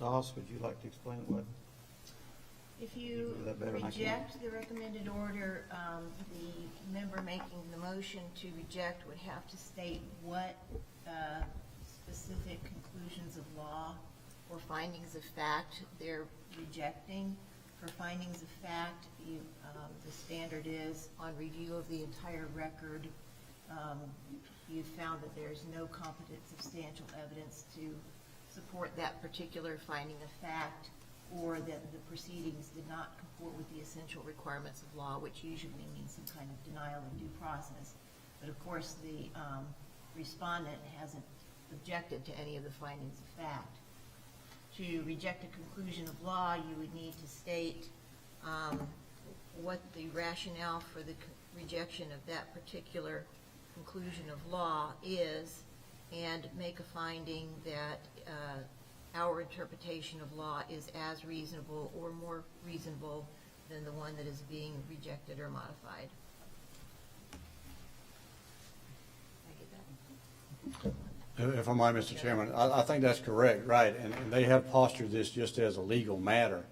Doss, would you like to explain what? If you Do that better than I can. reject the recommended order, the member making the motion to reject would have to state what specific conclusions of law or findings of fact they're rejecting. For findings of fact, the standard is on review of the entire record, you found that there's no competent substantial evidence to support that particular finding of fact, or that the proceedings did not comport with the essential requirements of law, which usually means some kind of denial of due process. But of course, the respondent hasn't objected to any of the findings of fact. To reject a conclusion of law, you would need to state what the rationale for the rejection of that particular conclusion of law is, and make a finding that our interpretation of law is as reasonable or more reasonable than the one that is being rejected or modified. Did I get that? If I might, Mr. Chairman, I think that's correct, right, and they have postured this just as a legal matter.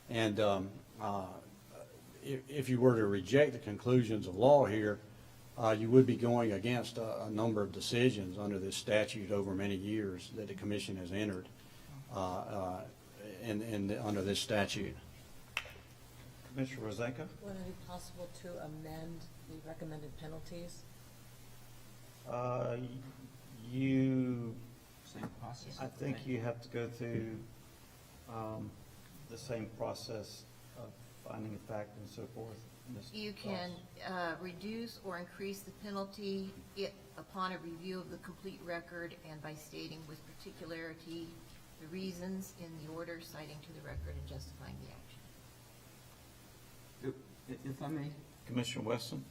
And if you were to reject the conclusions of law here, you would be going against a number of decisions under this statute over many years that the commission has entered under this statute. Commissioner Rosenka? Would it be possible to amend the recommended penalties? Same process. I think you have to go through the same process of finding a fact and so forth. Ms. You can reduce or increase the penalty upon a review of the complete record and by stating with particularity the reasons in the order, citing to the record and justifying the action. If I may? Commissioner Weston?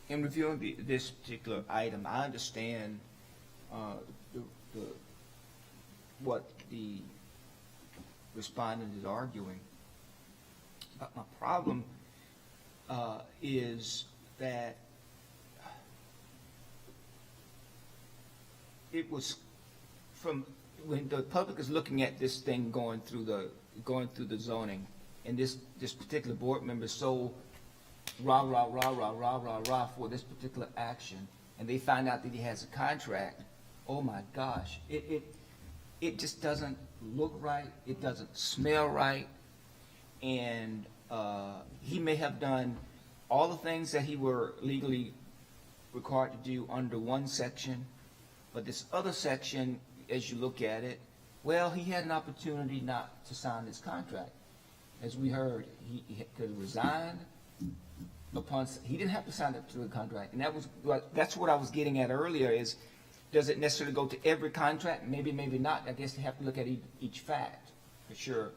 In reviewing this particular item, I understand what the respondent is arguing. My problem is that it was from when the public is looking at this thing going through the zoning, and this particular board member is so rah, rah, rah, rah, rah, rah, rah for this particular action, and they find out that he has a contract, oh my gosh, it just doesn't look right, it doesn't smell right, and he may have done all the things that he were legally required to do under one section, but this other section, as you look at it, well, he had an opportunity not to sign this contract. As we heard, he could resign he didn't have to sign up to the contract. And that's what I was getting at earlier is, does it necessarily go to every contract? Maybe, maybe not. I guess you have to look at each fact. for sure.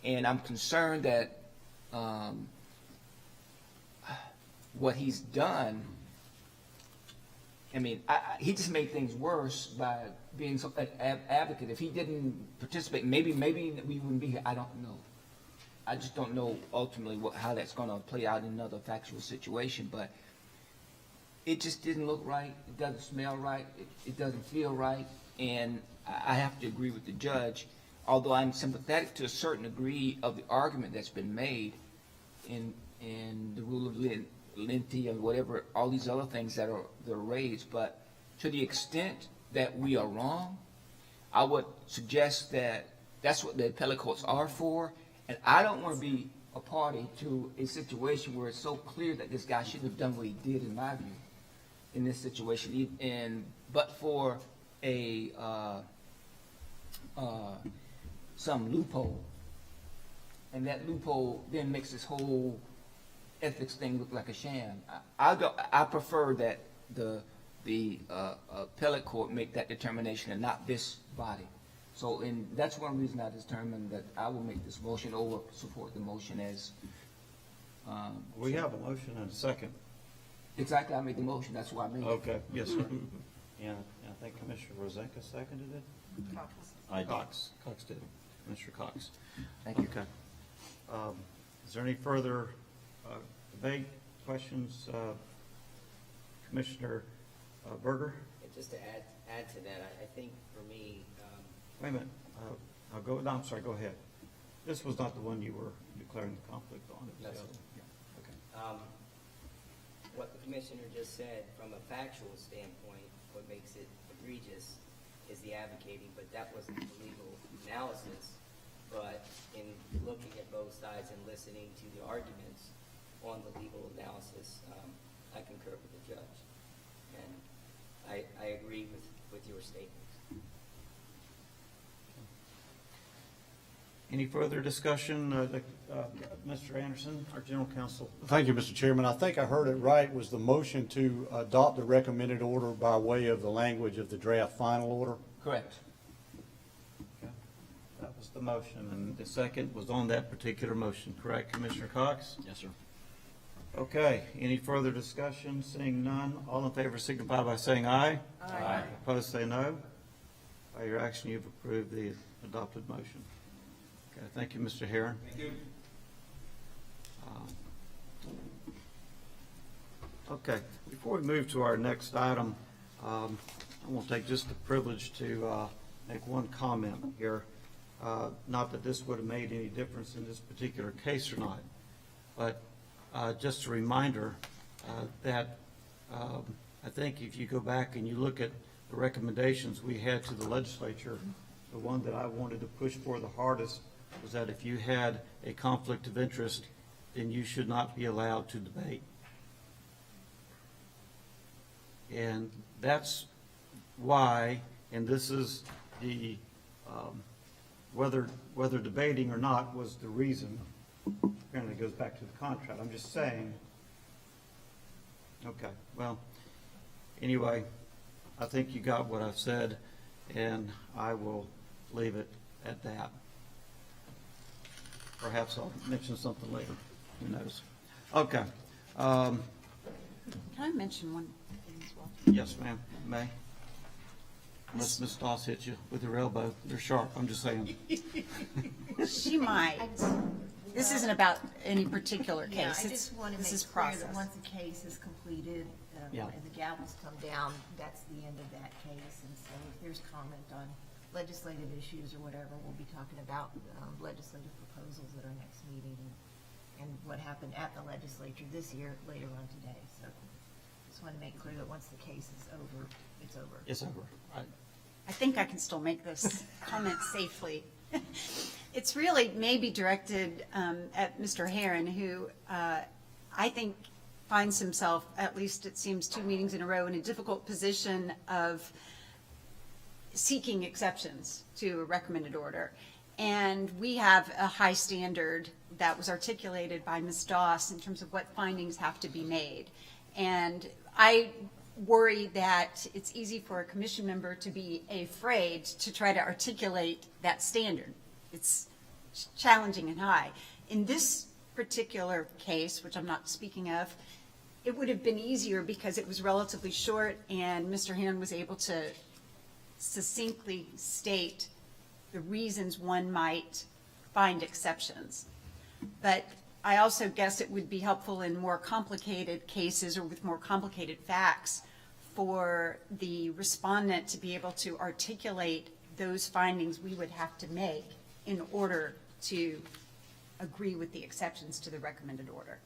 And I'm concerned that what he's done, I mean, he just made things worse by being so an advocate. If he didn't participate, maybe we wouldn't be here. I don't know. I just don't know ultimately how that's going to play out in another factual situation. But it just didn't look right. It doesn't smell right. It doesn't feel right. And I have to agree with the judge, although I'm sympathetic to a certain degree of the argument that's been made in the rule of lenity and whatever, all these other things that are raised. But to the extent that we are wrong, I would suggest that that's what the appellate courts are for. And I don't want to be a party to a situation where it's so clear that this guy shouldn't have done what he did, in my view, in this situation. But for some loophole, and that loophole then makes this whole ethics thing look like a sham. I prefer that the appellate court make that determination and not this body. So, and that's one reason I determined that I will make this motion or support the motion as. We have a motion and a second. Exactly, I made the motion. That's why I made it. Okay, yes, sir. And I think Commissioner Rosenka seconded it? Cox did. Commissioner Cox. Thank you. Okay. Is there any further debate, questions? Commissioner Berger? Just to add to that, I think for me, Wait a minute. I'll go, no, I'm sorry, go ahead. This was not the one you were declaring the conflict on. It was the other one. Yeah. Okay. what the commissioner just said, from a factual standpoint, what makes it egregious is the advocating, but that wasn't the legal analysis. But in looking at both sides and listening to the arguments on the legal analysis, I concur with the judge. And I agree with your statements. Any further discussion? Mr. Anderson, our general counsel. Thank you, Mr. Chairman. I think I heard it right, was the motion to adopt the recommended order by way of the language of the draft final order? Correct. Okay. That was the motion, and the second was on that particular motion, correct, Commissioner Cox? Yes, sir. Okay, any further discussion? Seeing none, all in favor signify by saying aye. Aye. Opposed, say no. By your action, you've approved the adopted motion. Okay, thank you, Mr. Herron. Thank you. Okay, before we move to our next item, I want to take just the privilege to make one comment here. Not that this would have made any difference in this particular case or not, but just a reminder that I think if you go back and you look at the recommendations we had to the legislature, the one that I wanted to push for the hardest was that if you had a conflict of interest, then you should not be allowed to debate. And that's why, and this is the, whether debating or not was the reason. Apparently it goes back to the contract. I'm just saying. Okay, well, anyway, I think you got what I've said, and I will leave it at that. Perhaps I'll mention something later. Who knows? Okay. Can I mention one thing as well? Yes, ma'am. May. Unless Ms. Doss hits you with her elbow. They're sharp. I'm just saying. She might. This isn't about any particular case. Yeah, I It's- just want to this make is clear process. that once the case is completed, Yeah. and the gavels come down, that's the end of that case. And so if there's comment on legislative issues or whatever, we'll be talking about legislative proposals at our next meeting and what happened at the legislature this year, later on today. So just want to make clear that once the case is over, it's over. It's over. I think I can still make this comment safely. It's really maybe directed at Mr. Herron, who I think finds himself, at least it seems 2 meetings in a row, in a difficult position of seeking exceptions to a recommended order. And we have a high standard that was articulated by Ms. Doss in terms of what findings have to be made. And I worry that it's easy for a commission member to be afraid to try to articulate that standard. It's challenging and high. In this particular case, which I'm not speaking of, it would have been easier because it was relatively short and Mr. Hand was able to succinctly state the reasons one might find exceptions. But I also guess it would be helpful in more complicated cases or with more complicated facts for the respondent to be able to articulate those findings we would have to make in order to agree with the exceptions to the recommended order.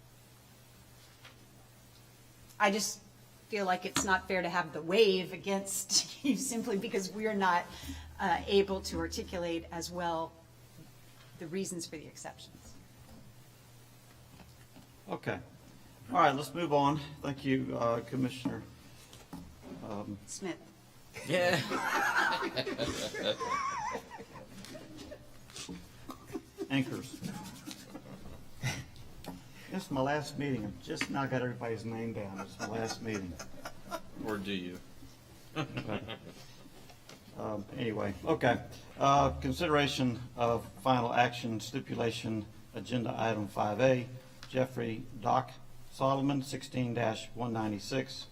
I just feel like it's not fair to have the wave against you simply because we're not able to articulate as well the reasons for the exceptions. Okay. All right, let's move on. Thank you, Commissioner. Smith. Yeah. Anchors. This is my last meeting. I've just now got everybody's name down. It's my last meeting. Or do you? Anyway, okay. Consideration of final action stipulation, agenda item 5A, Jeffrey Doc Solomon, 16-196.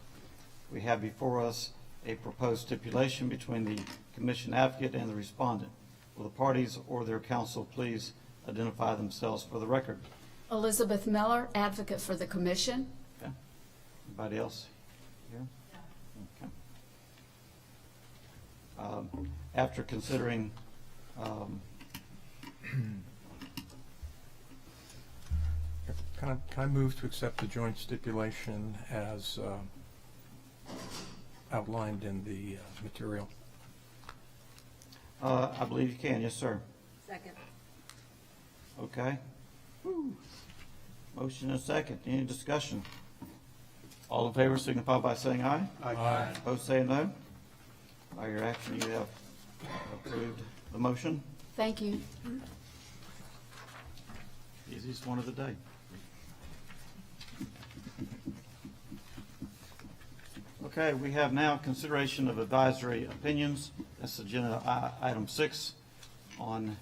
We have before us a proposed stipulation between the commission advocate and the respondent. Will the parties or their counsel please identify themselves for the record? Elizabeth Miller, advocate for the commission. Okay. Anybody else here? Okay. After considering Can I move to accept the joint stipulation as outlined in the material? I believe you can, yes, sir. Second. Okay. Whew. Motion and a second. Any discussion? All in favor signify by saying aye. Aye. Opposed say no. By your action, you have approved the motion. Thank you. Easiest one of the day. Okay, we have now consideration of advisory opinions. That's agenda item 6 on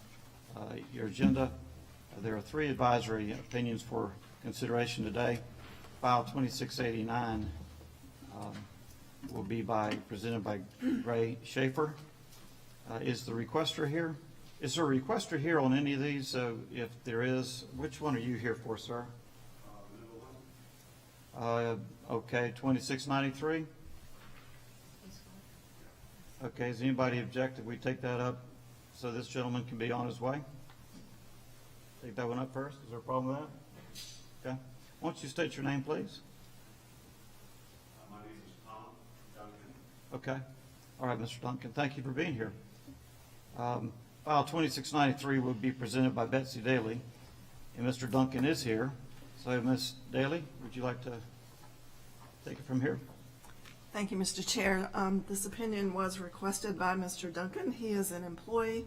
your agenda. There are 3 advisory opinions for consideration today. File 2689 will be presented by Ray Schaefer. Is the requester here? Is there a requester here on any of these? If there is, which one are you here for, sir? Okay, 2693. Okay, does anybody object if we take that up so this gentleman can be on his way? Take that one up first. Is there a problem with that? Okay. Why don't you state your name, please? My name is Tom Duncan. Okay. All right, Mr. Duncan, thank you for being here. File 2693 will be presented by Betsy Daly, and Mr. Duncan is here. So, Ms. Daly, would you like to take it from here? Thank you, Mr. Chair. This opinion was requested by Mr. Duncan. He is an employee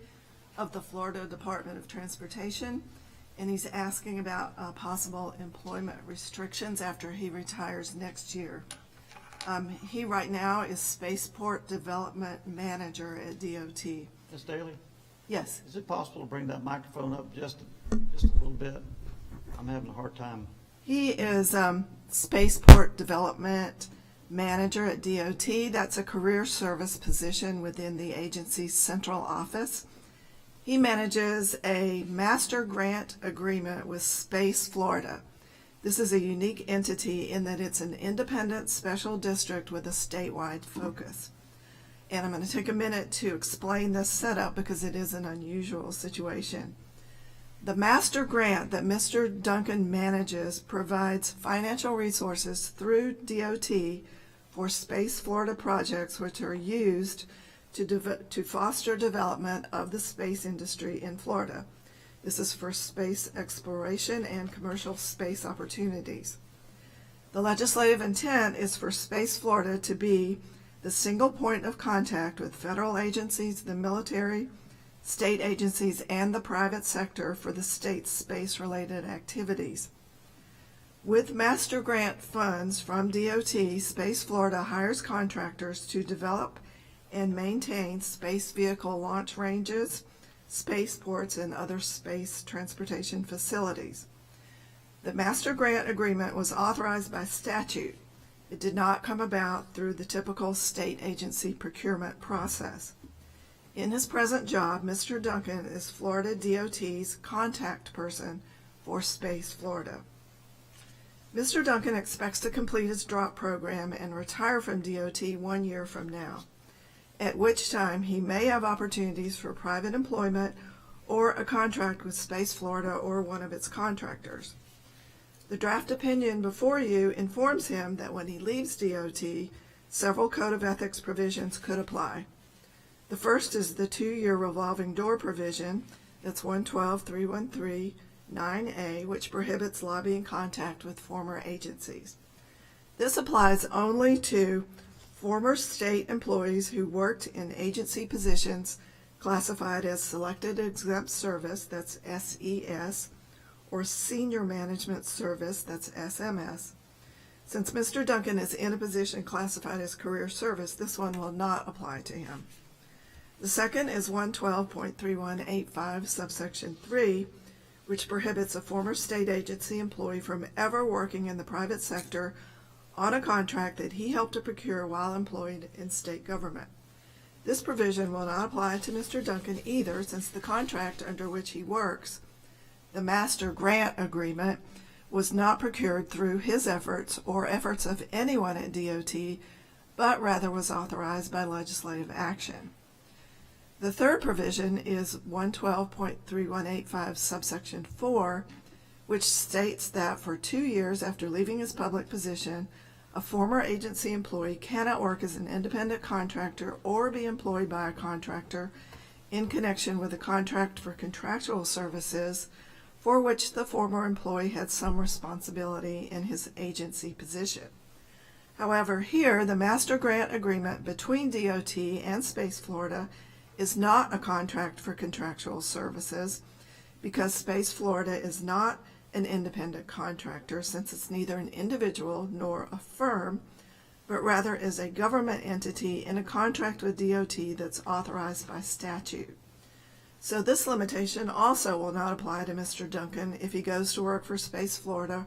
of the Florida Department of Transportation, and he's asking about possible employment restrictions after he retires next year. He right now is Spaceport Development Manager at DOT. Ms. Daly? Yes. Is it possible to bring that microphone up just a little bit? I'm having a hard time. He is Spaceport Development Manager at DOT. That's a career service position within the agency's central office. He manages a master grant agreement with Space Florida. This is a unique entity in that it's an independent special district with a statewide focus. And I'm going to take a minute to explain this setup because it is an unusual situation. The master grant that Mr. Duncan manages provides financial resources through DOT for Space Florida projects which are used to foster development of the space industry in Florida. This is for space exploration and commercial space opportunities. The legislative intent is for Space Florida to be the single point of contact with federal agencies, the military, state agencies, and the private sector for the state's space-related activities. With master grant funds from DOT, Space Florida hires contractors to develop and maintain space vehicle launch ranges, spaceports, and other space transportation facilities. The master grant agreement was authorized by statute. It did not come about through the typical state agency procurement process. In his present job, Mr. Duncan is Florida DOT's contact person for Space Florida. Mr. Duncan expects to complete his drop program and retire from DOT 1 year from now, at which time he may have opportunities for private employment or a contract with Space Florida or one of its contractors. The draft opinion before you informs him that when he leaves DOT, several Code of Ethics provisions could apply. The first is the 2-year revolving door provision, that's 112.313.9A, which prohibits lobbying contact with former agencies. This applies only to former state employees who worked in agency positions classified as Selected Exempt Service, that's SES, or Senior Management Service, that's SMS. Since Mr. Duncan is in a position classified as Career Service, this one will not apply to him. The second is 112.3185 subsection 3, which prohibits a former state agency employee from ever working in the private sector on a contract that he helped to procure while employed in state government. This provision will not apply to Mr. Duncan either, since the contract under which he works, the master grant agreement, was not procured through his efforts or efforts of anyone at DOT, but rather was authorized by legislative action. The third provision is 112.3185 subsection 4, which states that for 2 years after leaving his public position, a former agency employee cannot work as an independent contractor or be employed by a contractor in connection with a contract for contractual services for which the former employee had some responsibility in his agency position. However, here, the master grant agreement between DOT and Space Florida is not a contract for contractual services because Space Florida is not an independent contractor, since it's neither an individual nor a firm, but rather is a government entity in a contract with DOT that's authorized by statute. So this limitation also will not apply to Mr. Duncan if he goes to work for Space Florida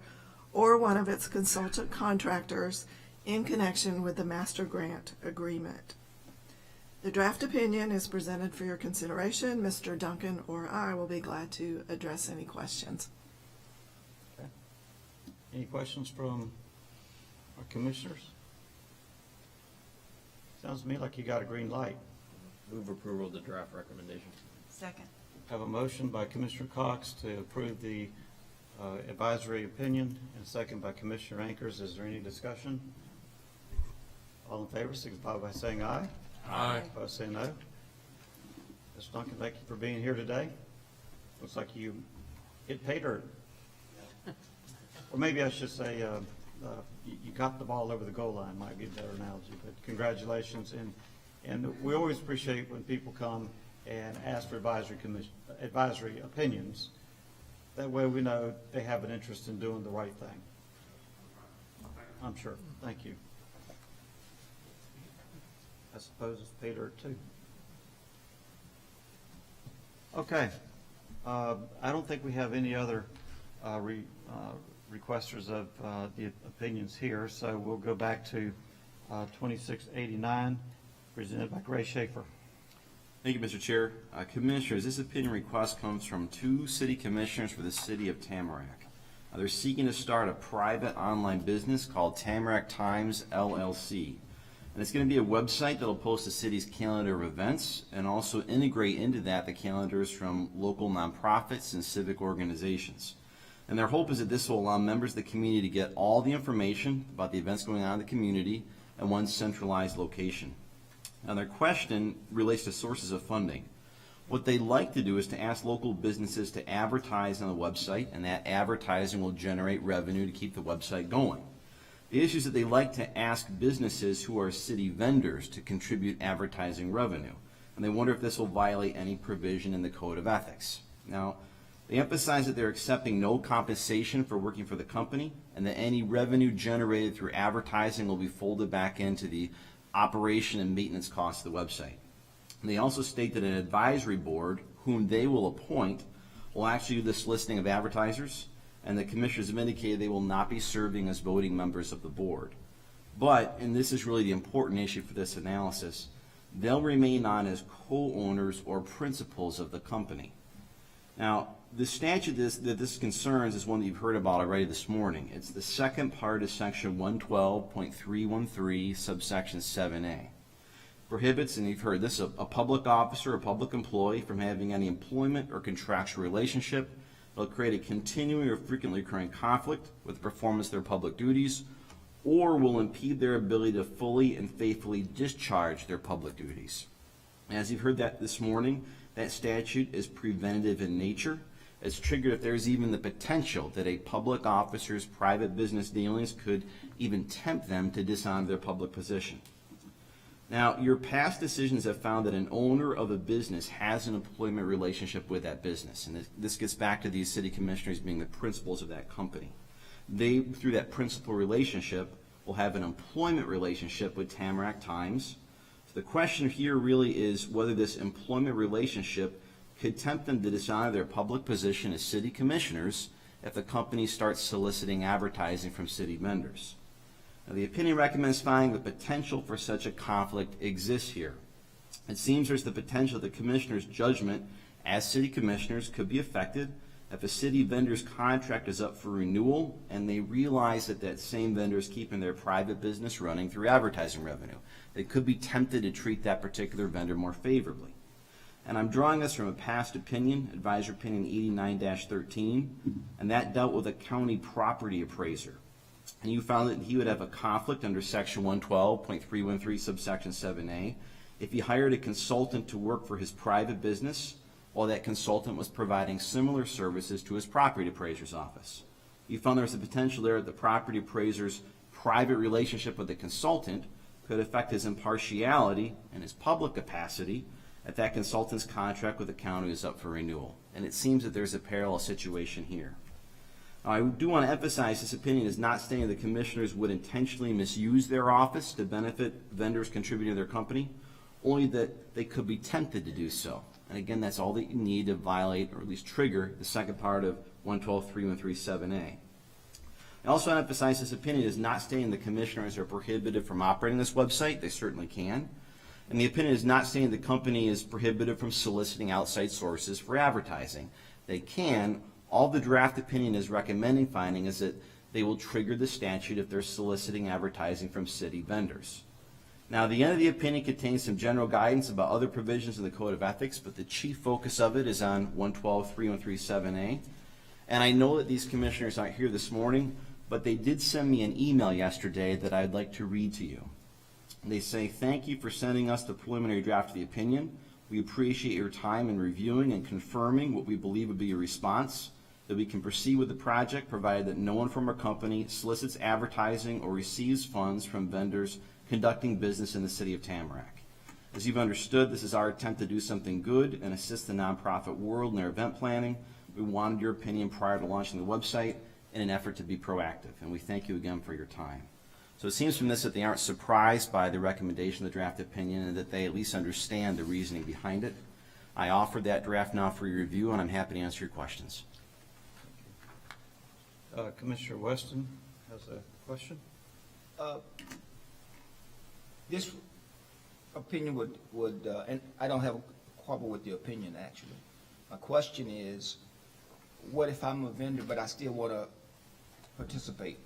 or one of its consultant contractors in connection with the master grant agreement. The draft opinion is presented for your consideration. Mr. Duncan or I will be glad to address any questions. Okay. Any questions from our commissioners? Sounds to me like you got a green light. Move approval of the draft recommendation. Second. Have a motion by Commissioner Cox to approve the advisory opinion, and a second by Commissioner Ankers. Is there any discussion? All in favor, signify by saying aye. Aye. Opposed, say no. Mr. Duncan, thank you for being here today. Looks like you hit pay dirt. Or maybe I should say you got the ball over the goal line, might be a better analogy. But congratulations, and we always appreciate when people come and ask for advisory opinions. That way we know they have an interest in doing the right thing. I'm sure. Thank you. I suppose it's pay dirt too. Okay. I don't think we have any other requesters of the opinions here, so we'll go back to 2689, presented by Gray Schaefer. Thank you, Mr. Chair. Commissioners, this opinion request comes from 2 city commissioners for the city of Tamarack. They're seeking to start a private online business called Tamarack Times LLC. And it's going to be a website that will post the city's calendar of events and also integrate into that the calendars from local nonprofits and civic organizations. And their hope is that this will allow members of the community to get all the information about the events going on in the community at one centralized location. Now, their question relates to sources of funding. What they'd like to do is to ask local businesses to advertise on the website, and that advertising will generate revenue to keep the website going. The issue is that they like to ask businesses who are city vendors to contribute advertising revenue, and they wonder if this will violate any provision in the Code of Ethics. Now, they emphasize that they're accepting no compensation for working for the company, and that any revenue generated through advertising will be folded back into the operation and maintenance costs of the website. And they also state that an advisory board, whom they will appoint, will actually do this listing of advertisers, and the commissioners have indicated they will not be serving as voting members of the board. But, and this is really the important issue for this analysis, they'll remain on as co-owners or principals of the company. Now, the statute that this concerns is one that you've heard about already this morning. It's the second part of section 112.313, subsection 7A. Prohibits, and you've heard this, a public officer or public employee from having any employment or contractual relationship. It'll create a continuing or frequently occurring conflict with the performance of their public duties, or will impede their ability to fully and faithfully discharge their public duties. As you've heard that this morning, that statute is preventative in nature. It's triggered if there's even the potential that a public officer's private business dealings could even tempt them to dishonor their public position. Now, your past decisions have found that an owner of a business has an employment relationship with that business, and this gets back to these city commissioners being the principals of that company. They, through that principal relationship, will have an employment relationship with Tamarack Times. So the question here really is whether this employment relationship could tempt them to dishonor their public position as city commissioners if the company starts soliciting advertising from city vendors. Now, the opinion recommends finding the potential for such a conflict exists here. It seems there's the potential that commissioners' judgment as city commissioners could be affected if a city vendor's contract is up for renewal and they realize that that same vendor is keeping their private business running through advertising revenue. They could be tempted to treat that particular vendor more favorably. And I'm drawing this from a past opinion, Advisory Opinion 89-13, and that dealt with a county property appraiser. And you found that he would have a conflict under section 112.313 subsection 7A if he hired a consultant to work for his private business while that consultant was providing similar services to his property appraiser's office. You found there was a potential there that the property appraiser's private relationship with the consultant could affect his impartiality and his public capacity if that consultant's contract with the county is up for renewal. And it seems that there's a parallel situation here. Now, I do want to emphasize this opinion is not stating the commissioners would intentionally misuse their office to benefit vendors contributing to their company, only that they could be tempted to do so. And again, that's all that you need to violate or at least trigger the second part of 112.313.7A. I also want to emphasize this opinion is not stating the commissioners are prohibited from operating this website. They certainly can. And the opinion is not saying the company is prohibited from soliciting outside sources for advertising. They can. All the draft opinion is recommending finding is that they will trigger the statute if they're soliciting advertising from city vendors. Now, the end of the opinion contains some general guidance about other provisions in the Code of Ethics, but the chief focus of it is on 112.313.7A. And I know that these commissioners aren't here this morning, but they did send me an email yesterday that I'd like to read to you. They say, "Thank you for sending us the preliminary draft of the opinion. We appreciate your time in reviewing and confirming what we believe would be a response, that we can proceed with the project provided that no one from our company solicits advertising or receives funds from vendors conducting business in the city of Tamarack. As you've understood, this is our attempt to do something good and assist the nonprofit world in their event planning. We wanted your opinion prior to launching the website in an effort to be proactive, and we thank you again for your time." So it seems from this that they aren't surprised by the recommendation of the draft opinion and that they at least understand the reasoning behind it. I offered that draft now for your review, and I'm happy to answer your questions. Commissioner Weston has a question. This opinion would and I don't have a quarrel with the opinion, actually. My question is, what if I'm a vendor but I still want to participate,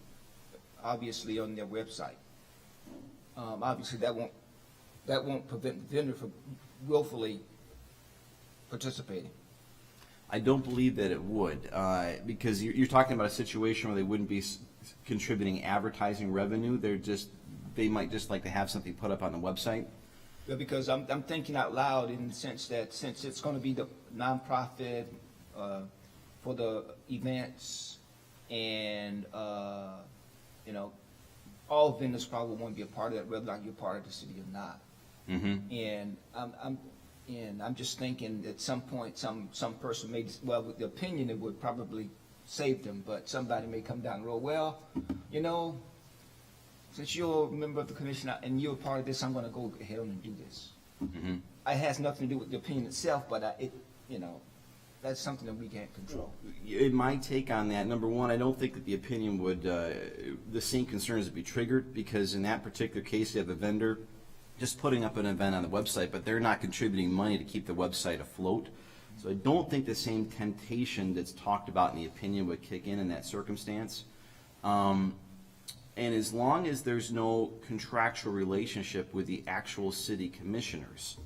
obviously on their website? Obviously that won't prevent the vendor from willfully participating. I don't believe that it would, because you're talking about a situation where they wouldn't be contributing advertising revenue. They might just like to have something put up on the website. Yeah, because I'm thinking out loud in the sense that since it's going to be the nonprofit for the events, and all vendors probably want to be a part of that, whether you're part of the city or not. Mm-hmm. And I'm just thinking at some point some person may, well, with the opinion it would probably save them, but somebody may come down the road, well, since you're a member of the commission and you're a part of this, I'm going to go ahead and do this. Mm-hmm. It has nothing to do with the opinion itself, but that's something that we can't control. In my take on that, number one, I don't think that the opinion would, the same concerns would be triggered, because in that particular case, you have a vendor just putting up an event on the website, but they're not contributing money to keep the website afloat. So I don't think the same temptation that's talked about in the opinion would kick in that circumstance. And as long as there's no contractual relationship with the actual city commissioners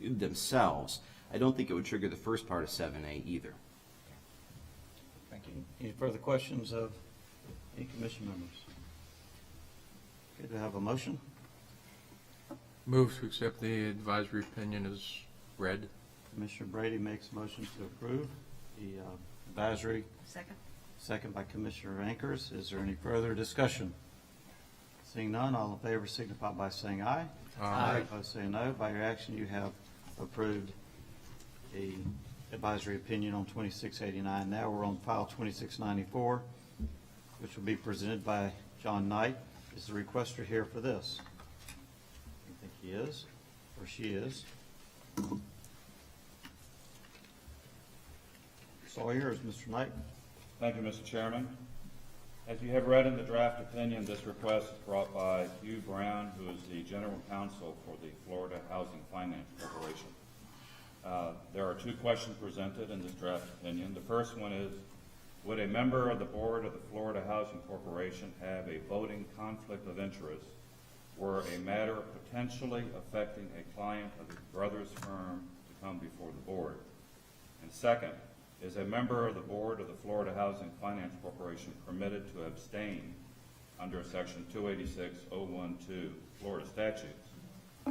themselves, I don't think it would trigger the first part of 7A either. Thank you. Any further questions of any commission members? Okay, do I have a motion? Move to accept the advisory opinion as read. Commissioner Brady makes a motion to approve the advisory. Second. Second by Commissioner Ankers. Is there any further discussion? Seeing none, all in favor signify by saying aye. Aye. Opposed, say no. By your action, you have approved the advisory opinion on 2689. Now we're on file 2694, which will be presented by John Knight. Is the requester here for this? I think he is, or she is. It's all yours, Mr. Knight. Thank you, Mr. Chairman. As you have read in the draft opinion, this request is brought by Hugh Brown, who is the General Counsel for the Florida Housing Finance Corporation. There are two questions presented in this draft opinion. The first one is, would a member of the board of the Florida Housing Corporation have a voting conflict of interest were a matter potentially affecting a client of his brother's firm to come before the board? And second, is a member of the board of the Florida Housing Finance Corporation permitted to abstain under Section 286.012 Florida statutes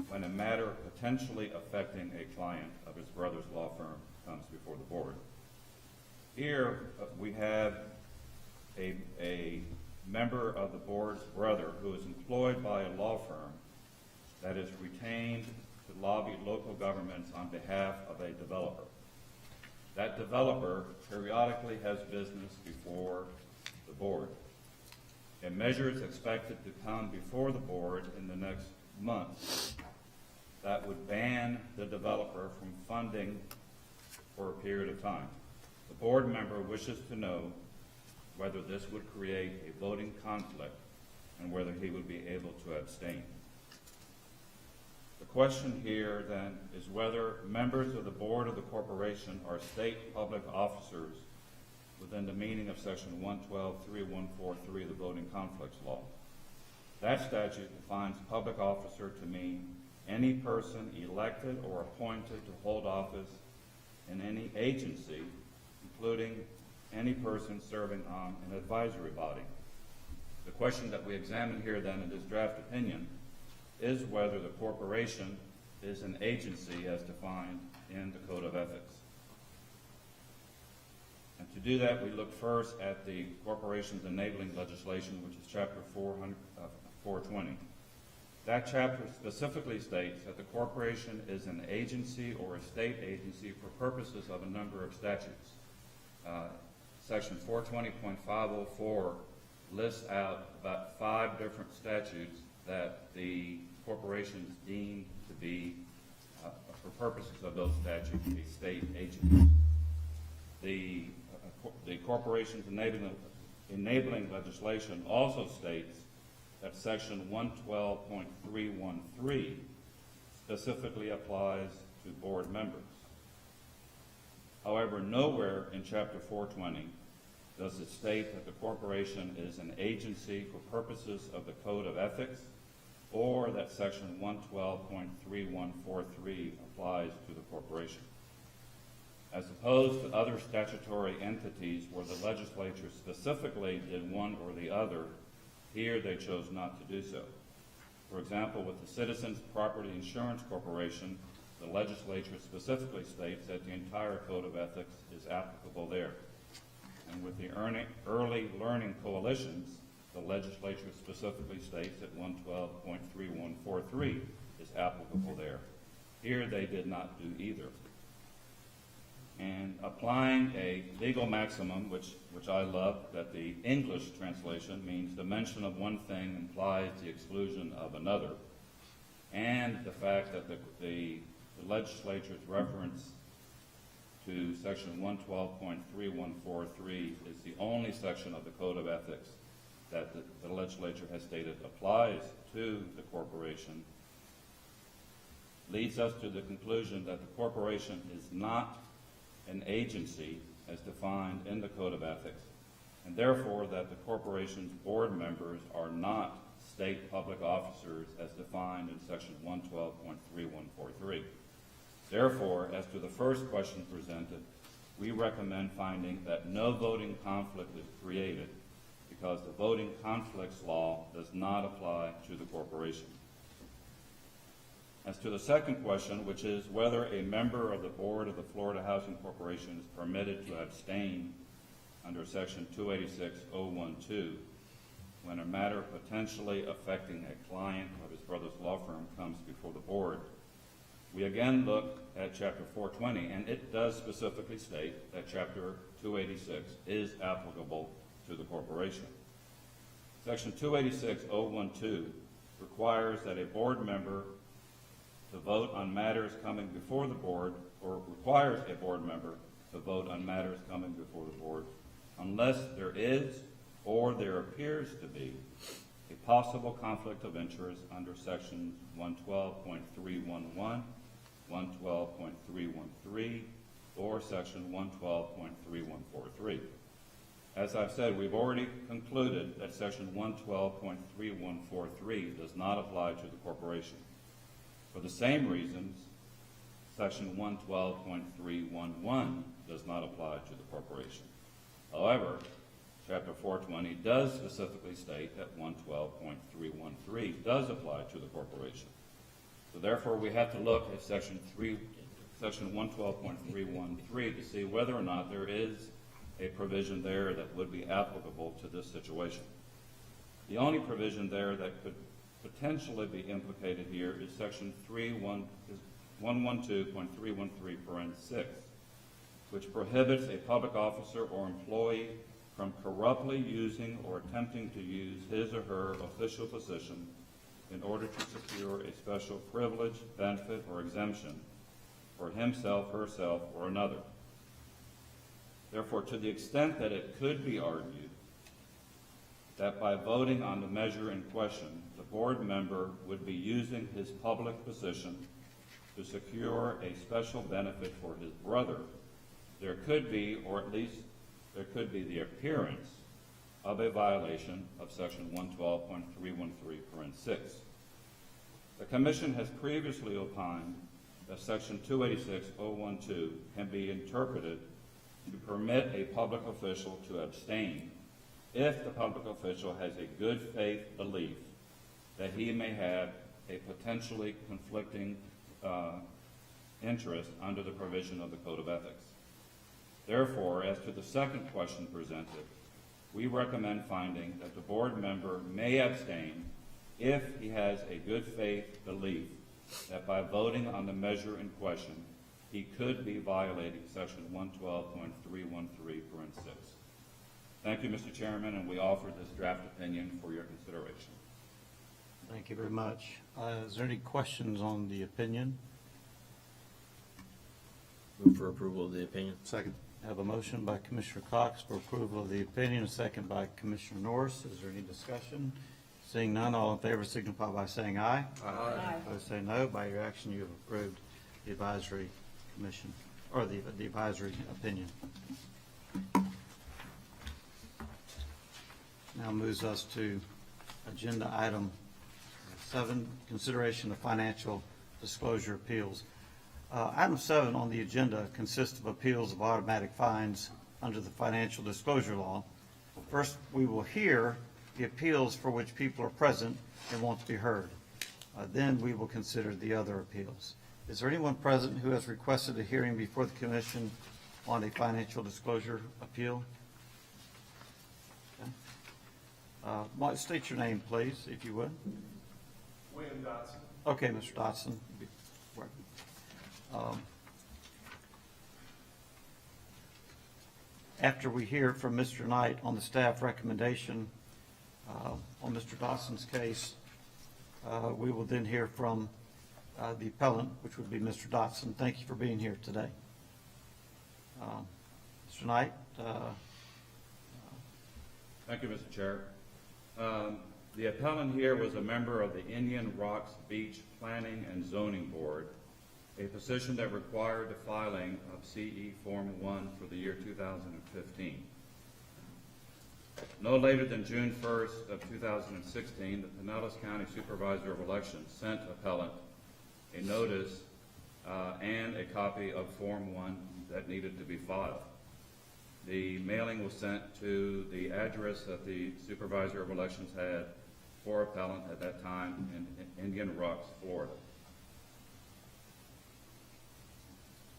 when a matter potentially affecting a client of his brother's law firm comes before the board? Here we have a member of the board's brother who is employed by a law firm that is retained to lobby local governments on behalf of a developer. That developer periodically has business before the board. A measure is expected to come before the board in the next month that would ban the developer from funding for a period of time. The board member wishes to know whether this would create a voting conflict and whether he would be able to abstain. The question here then is whether members of the board of the corporation are state public officers within the meaning of Section 112.3143 of the Voting Conflicts Law. That statute defines public officer to mean any person elected or appointed to hold office in any agency, including any person serving on an advisory body. The question that we examine here then in this draft opinion is whether the corporation is an agency as defined in the Code of Ethics. And to do that, we look first at the corporation's enabling legislation, which is Chapter 420. That chapter specifically states that the corporation is an agency or a state agency for purposes of a number of statutes. Section 420.504 lists out about 5 different statutes that the corporation is deemed to be, for purposes of those statutes, a state agency. The corporation's enabling legislation also states that Section 112.313 specifically applies to board members. However, nowhere in Chapter 420 does it state that the corporation is an agency for purposes of the Code of Ethics, or that Section 112.3143 applies to the corporation. As opposed to other statutory entities where the legislature specifically did one or the other, here they chose not to do so. For example, with the Citizens Property Insurance Corporation, the legislature specifically states that the entire Code of Ethics is applicable there. And with the Early Learning Coalitions, the legislature specifically states that 112.3143 is applicable there. Here they did not do either. And applying a legal maximum, which I love, that the English translation means the mention of one thing implies the exclusion of another, and the fact that the legislature's reference to section 112.3143 is the only section of the Code of Ethics that the legislature has stated applies to the corporation, leads us to the conclusion that the corporation is not an agency as defined in the Code of Ethics, and therefore that the corporation's board members are not state public officers as defined in section 112.3143. Therefore, as to the first question presented, we recommend finding that no voting conflict is created because the voting conflicts law does not apply to the corporation. As to the second question, which is whether a member of the board of the Florida Housing Corporation is permitted to abstain under section 286.012 when a matter potentially affecting a client of his brother's law firm comes before the board, we again look at chapter 420, and it does specifically state that chapter 286 is applicable to the corporation. Section 286.012 requires that a board member to vote on matters coming before the board, or requires a board member to vote on matters coming before the board unless there is or there appears to be a possible conflict of interest under sections 112.311, 112.313, or section 112.3143. As I've said, we've already concluded that section 112.3143 does not apply to the corporation. For the same reasons, section 112.311 does not apply to the corporation. However, chapter 420 does specifically state that 112.313 does apply to the corporation. So therefore, we have to look at section 112.313 to see whether or not there is a provision there that would be applicable to this situation. The only provision there that could potentially be implicated here is section 112.313(6), which prohibits a public officer or employee from corruptly using or attempting to use his or her official position in order to secure a special privilege, benefit, or exemption for himself, herself, or another. Therefore, to the extent that it could be argued that by voting on the measure in question, the board member would be using his public position to secure a special benefit for his brother, there could be, or at least there could be the appearance of a violation of section 112.313(6). The Commission has previously opined that section 286.012 can be interpreted to permit a public official to abstain if the public official has a good faith belief that he may have a potentially conflicting interest under the provision of the Code of Ethics. Therefore, as to the second question presented, we recommend finding that the board member may abstain if he has a good faith belief that by voting on the measure in question, he could be violating section 112.313(6). Thank you, Mr. Chairman, and we offer this draft opinion for your consideration. Thank you very much. Is there any questions on the opinion? Move for approval of the opinion. Second. I have a motion by Commissioner Cox for approval of the opinion, a second by Commissioner Norris. Is there any discussion? Seeing none, all in favor signify by saying aye. Aye. Opposed, say no. By your action, you have approved the advisory commission, or the advisory opinion. Now moves us to agenda item 7, consideration of financial disclosure appeals. Item 7 on the agenda consists of appeals of automatic fines under the financial disclosure law. First, we will hear the appeals for which people are present and want to be heard. Then we will consider the other appeals. Is there anyone present who has requested a hearing before the commission on a financial disclosure appeal? Okay. State your name, please, if you would. William Dotson. Okay, Mr. Dotson. After we hear from Mr. Knight on the staff recommendation on Mr. Dotson's case, we will then hear from the appellant, which would be Mr. Dotson. Thank you for being here today. Mr. Knight, Thank you, Mr. Chair. The appellant here was a member of the Indian Rocks Beach Planning and Zoning Board, a position that required the filing of CE Form 1 for the year 2015. No later than June 1st of 2016, the Pinellas County Supervisor of Elections sent appellant a notice and a copy of Form 1 that needed to be filed. The mailing was sent to the address that the Supervisor of Elections had for appellant at that time in Indian Rocks, Florida.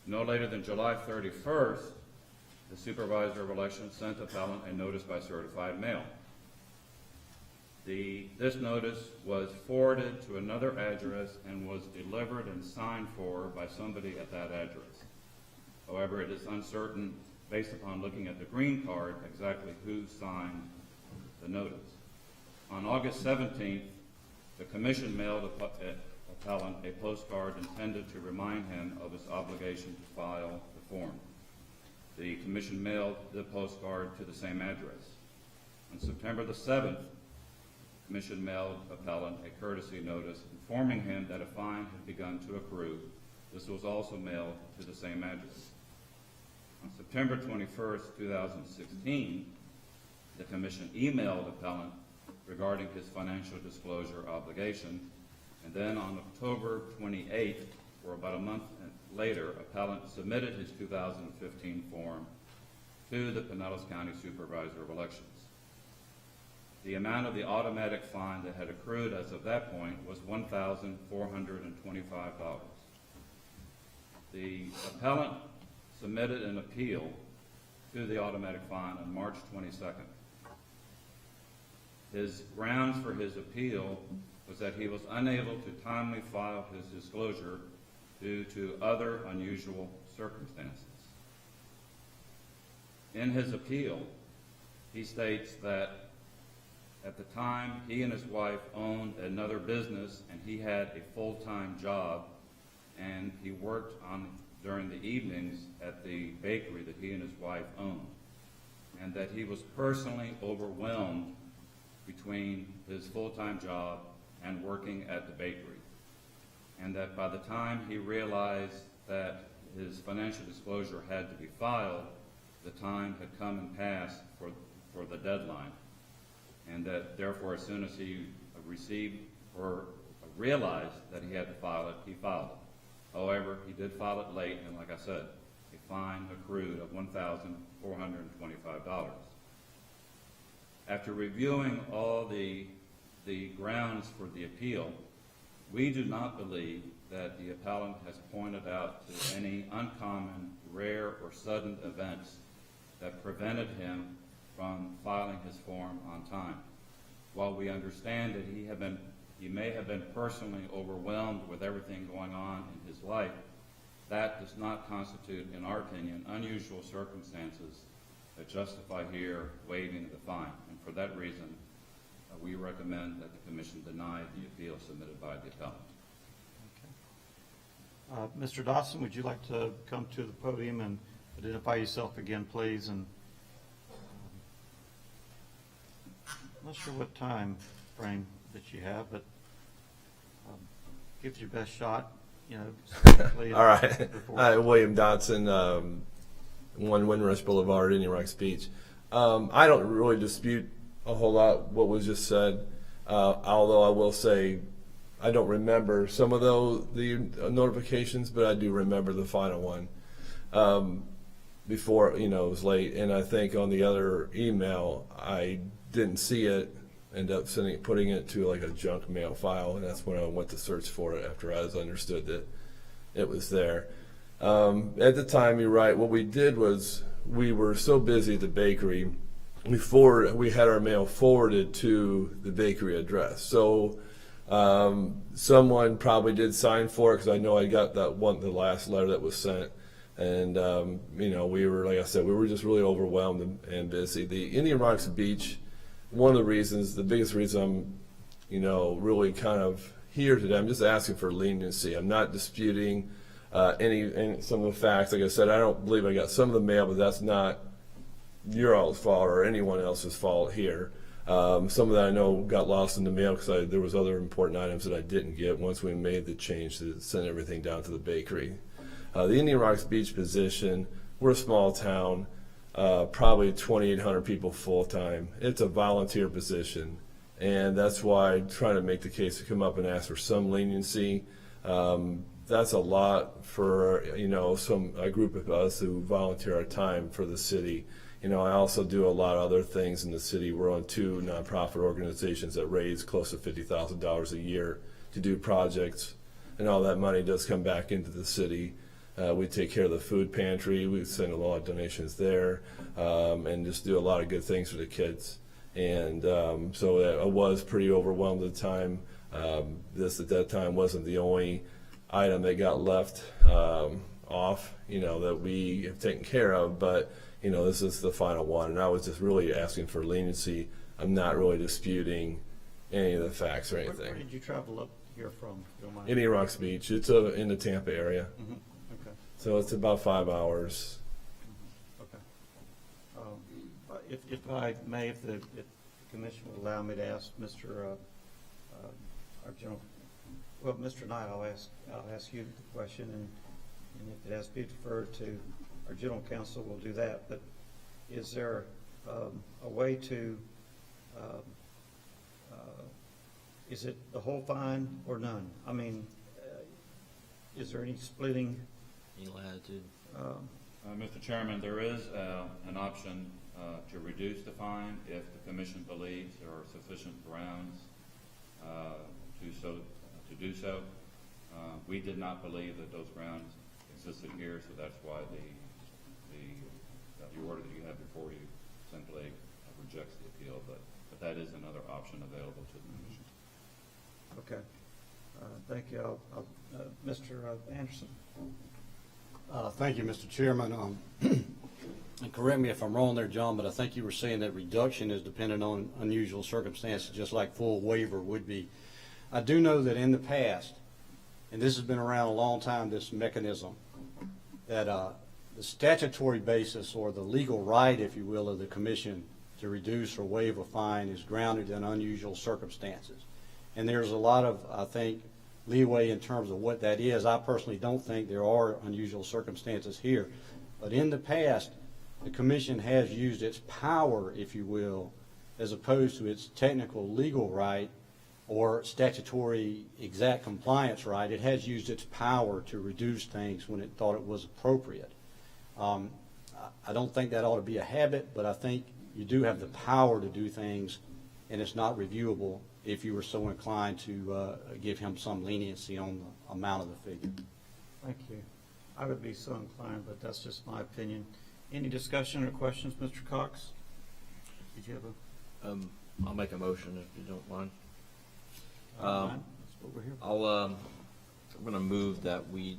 No later than July 31st, the Supervisor of Elections sent appellant a notice by certified mail. This notice was forwarded to another address and was delivered and signed for by somebody at that address. However, it is uncertain, based upon looking at the green card, exactly who signed the notice. On August 17th, the Commission mailed appellant a postcard intended to remind him of his obligation to file the form. The Commission mailed the postcard to the same address. On September the 7th, the Commission mailed appellant a courtesy notice informing him that a fine had begun to accrue. This was also mailed to the same address. On September 21st, 2016, the Commission emailed appellant regarding his financial disclosure obligation, and then on October 28th, or about a month later, appellant submitted his 2015 form to the Pinellas County Supervisor of Elections. The amount of the automatic fine that had accrued as of that point was $1,425. The appellant submitted an appeal to the automatic fine on March 22nd. His grounds for his appeal was that he was unable to timely file his disclosure due to other unusual circumstances. In his appeal, he states that at the time he and his wife owned another business and he had a full-time job, and he worked during the evenings at the bakery that he and his wife owned, and that he was personally overwhelmed between his full-time job and working at the bakery, and that by the time he realized that his financial disclosure had to be filed, the time had come and passed for the deadline, and that therefore as soon as he received or realized that he had to file it, he filed it. However, he did file it late, and like I said, a fine accrued of $1,425. After reviewing all the grounds for the appeal, we do not believe that the appellant has pointed out to any uncommon, rare, or sudden events that prevented him from filing his form on time. While we understand that he may have been personally overwhelmed with everything going on in his life, that does not constitute, in our opinion, unusual circumstances that justify here waiving the fine. And for that reason, we recommend that the Commission deny the appeal submitted by the appellant. Mr. Dotson, would you like to come to the podium and identify yourself again, please? And I'm not sure what time frame that you have, but give it your best shot. All right. William Dotson, 1 Windrush Boulevard, Indian Rocks Beach. I don't really dispute a whole lot what was just said, although I will say I don't remember some of the notifications, but I do remember the final one before it was late. And I think on the other email I didn't see it. Ended up putting it to like a junk mail file, and that's when I went to search for it after I understood that it was there. At the time, you're right. What we did was we were so busy at the bakery, we had our mail forwarded to the bakery address. So someone probably did sign for it, because I know I got the last letter that was sent. And we were, like I said, we were just really overwhelmed and busy. The Indian Rocks Beach. One of the reasons, the biggest reason I'm, really kind of here today, I'm just asking for leniency. I'm not disputing any some of the facts. Like I said, I don't believe I got some of the mail, but that's not your all's fault or anyone else's fault here. Some of that I know got lost in the mail because there was other important items that I didn't get once we made the change to send everything down to the bakery. The Indian Rocks Beach position, we're a small town, probably 2,800 people full-time. It's a volunteer position, and that's why I'm trying to make the case to come up and ask for some leniency. That's a lot for, a group of us who volunteer our time for the city. I also do a lot of other things in the city. We're on 2 nonprofit organizations that raise close to $50,000 a year to do projects, and all that money does come back into the city. We take care of the food pantry. We send a lot of donations there, and just do a lot of good things for the kids. And so I was pretty overwhelmed at the time. This at that time wasn't the only item that got left off, that we have taken care of, but this is the final one. And I was just really asking for leniency. I'm not really disputing any of the facts or anything. Where did you travel up here from? If you don't mind? Indian Rocks Beach. It's in the Tampa area. Mhm. Okay. So it's about 5 hours. Okay. If I may, if the commission will allow me to ask Mr. Our general, well, Mr. Knight, I'll ask you the question, and if it has to be deferred to our general counsel, we'll do that. But is there a way to, is it the whole fine or none? I mean, is there any splitting? Any latitude? Mr. Chairman, there is an option to reduce the fine if the commission believes there are sufficient grounds to do so. We did not believe that those grounds existed here, so that's why the order that you have before you simply rejects the appeal. But that is another option available to the commission. Okay. Thank you. Mr. Anderson. Thank you, Mr. Chairman. And correct me if I'm wrong there, John, but I think you were saying that reduction is dependent on unusual circumstances, just like full waiver would be. I do know that in the past, and this has been around a long time, this mechanism, that the statutory basis or the legal right, if you will, of the commission to reduce or waive a fine is grounded in unusual circumstances. And there's a lot of, I think, leeway in terms of what that is. I personally don't think there are unusual circumstances here. But in the past, the commission has used its power, if you will, as opposed to its technical legal right or statutory exact compliance right. It has used its power to reduce things when it thought it was appropriate. I don't think that ought to be a habit, but I think you do have the power to do things, and it's not reviewable if you were so inclined to give him some leniency on the amount of the figure. Thank you. I would be so inclined, but that's just my opinion. Any discussion or questions, Mr. Cox? Did you have a? I'll make a motion if you don't mind. That's what we're here for. I'm going to move that we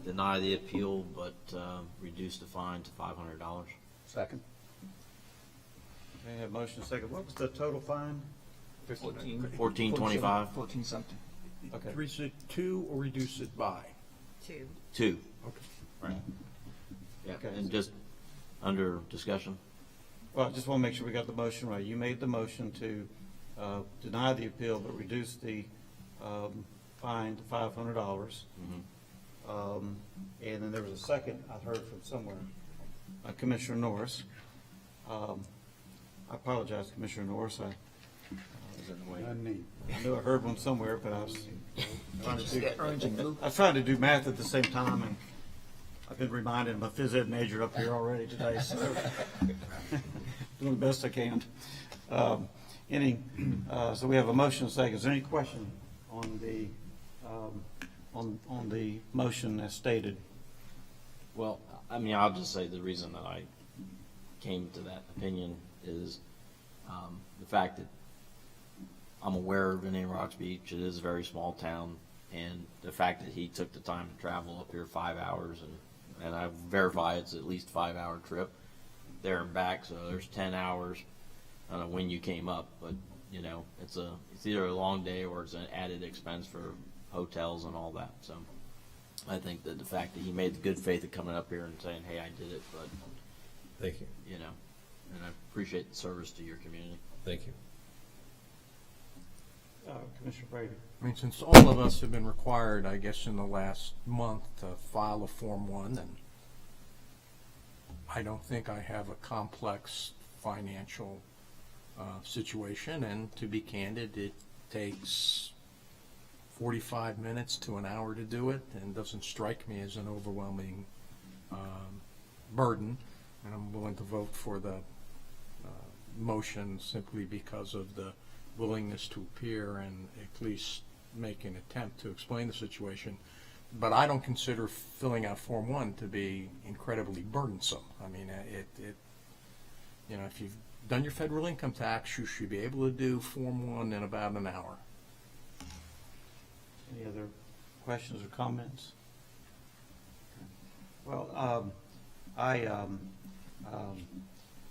deny the appeal, but reduce the fine to $500. Second. Okay, have motion second. What was the total fine? 1425. 14 something. Okay. Increase it to or reduce it by? 2. 2. Okay. Right. Yeah, Okay. and just under discussion. Well, I just want to make sure we got the motion right. You made the motion to deny the appeal but reduce the fine to $500. And then there was a second I heard from somewhere, Commissioner Norris. I apologize, Commissioner Norris. I knew I heard one somewhere, but I was trying to do math at the same time, and I've been reminded I'm a phys ed major up here already today, so doing the best I can. So we have a motion and a second. Is there any question on the motion as stated? Well, I mean, I'll just say the reason that I came to that opinion is the fact that I'm aware of Indian Rocks Beach. It is a very small town, and the fact that he took the time to travel up here 5 hours, and I verify it's at least 5 hour trip there and back, so there's 10 hours. I don't know when you came up, but you know, it's either a long day or it's an added expense for hotels and all that. So I think that the fact that he made the good faith of coming up here and saying, hey, I did it, but, Thank you. you know, and I appreciate the service to your community. Thank you. Commissioner Brady. I mean, since all of us have been required, I guess, in the last month to file a Form 1, and I don't think I have a complex financial situation, and to be candid, it takes 45 minutes to an hour to do it, and doesn't strike me as an overwhelming burden, and I'm willing to vote for the motion simply because of the willingness to appear and at least make an attempt to explain the situation. But I don't consider filling out Form 1 to be incredibly burdensome. I mean, you know, if you've done your federal income tax, you should be able to do Form 1 in about an hour. Any other questions or comments? Well, I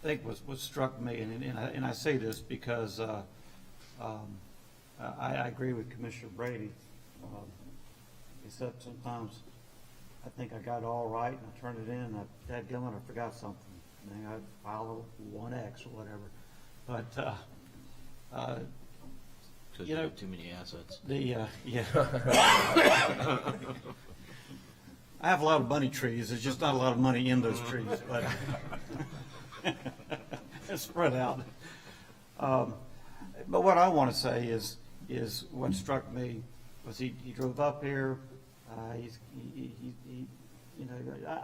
think what struck me, and I say this because I agree with Commissioner Brady, except sometimes I think I got it all right and I turned it in and dadgummit, I forgot something. And then I file a 1X or whatever. But, Because you you know, have too many assets. yeah. I have a lot of money trees. There's just not a lot of money in those trees, but it's spread out. But what I want to say is what struck me was he drove up here. You know,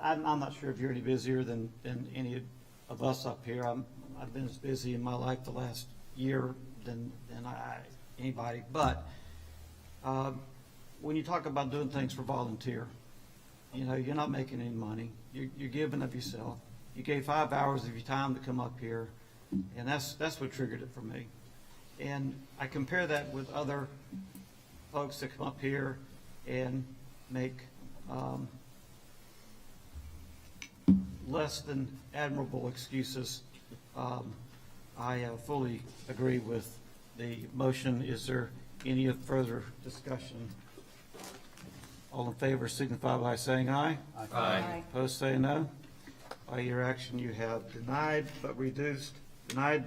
I'm not sure if you're any busier than any of us up here. I've been as busy in my life the last year than anybody. But when you talk about doing things for volunteer, you know, you're not making any money. You're giving of yourself. You gave 5 hours of your time to come up here, and that's what triggered it for me. And I compare that with other folks that come up here and make less than admirable excuses. I fully agree with the motion. Is there any further discussion? All in favor signify by saying aye. Aye. Opposed, say no. By your action, you have denied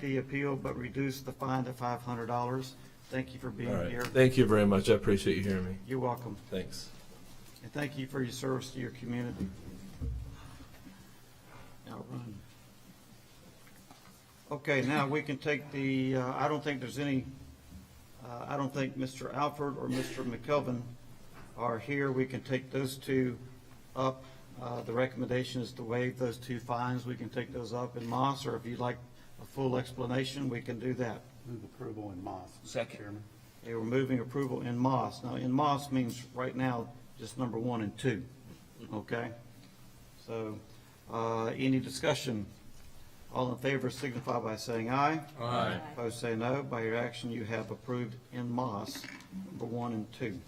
the appeal, but reduced the fine to $500. Thank you for being All right. here. Thank you very much. I appreciate you hearing me. You're welcome. Thanks. And thank you for your service to your community. Now run. Okay, now we can take the, I don't think there's any, I don't think Mr. Alford or Mr. McKelvin are here. We can take those two up. The recommendation is to waive those two fines. We can take those up in Moss, or if you'd like a full explanation, we can do that. Move approval in Moss. Second. Chairman. Okay, we're moving approval in Moss. Now, in Moss means right now just number 1 and 2. Okay? So, any discussion? All in favor signify by saying aye. Aye. Opposed, say no. By your action, you have approved in Moss, number 1 and 2.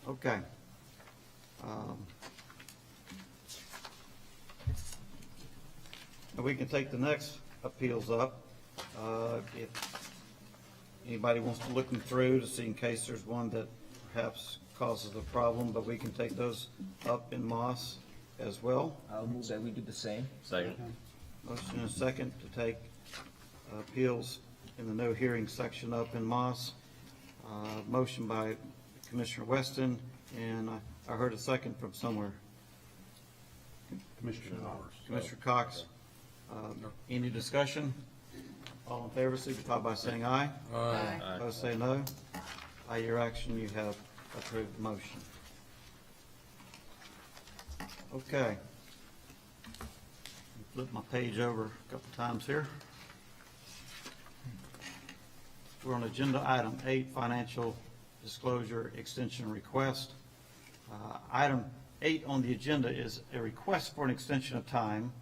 Okay. And we can take the next appeals up. If anybody wants to look them through to see in case there's one that perhaps causes a problem, but we can take those up in Moss as well. I'll move that we do the same. Second. Motion and a second to take appeals in the no hearing section up in Moss. Motion by Commissioner Weston, and I heard a second from somewhere. Commissioner Powers. Commissioner Cox. Any discussion? All in favor, signify by saying aye. Aye. Opposed, say no. By your action, you have approved the motion. Okay. Flip my page over a couple times here. We're on agenda item 8, financial disclosure extension request. Item 8 on the agenda is a request for an extension of time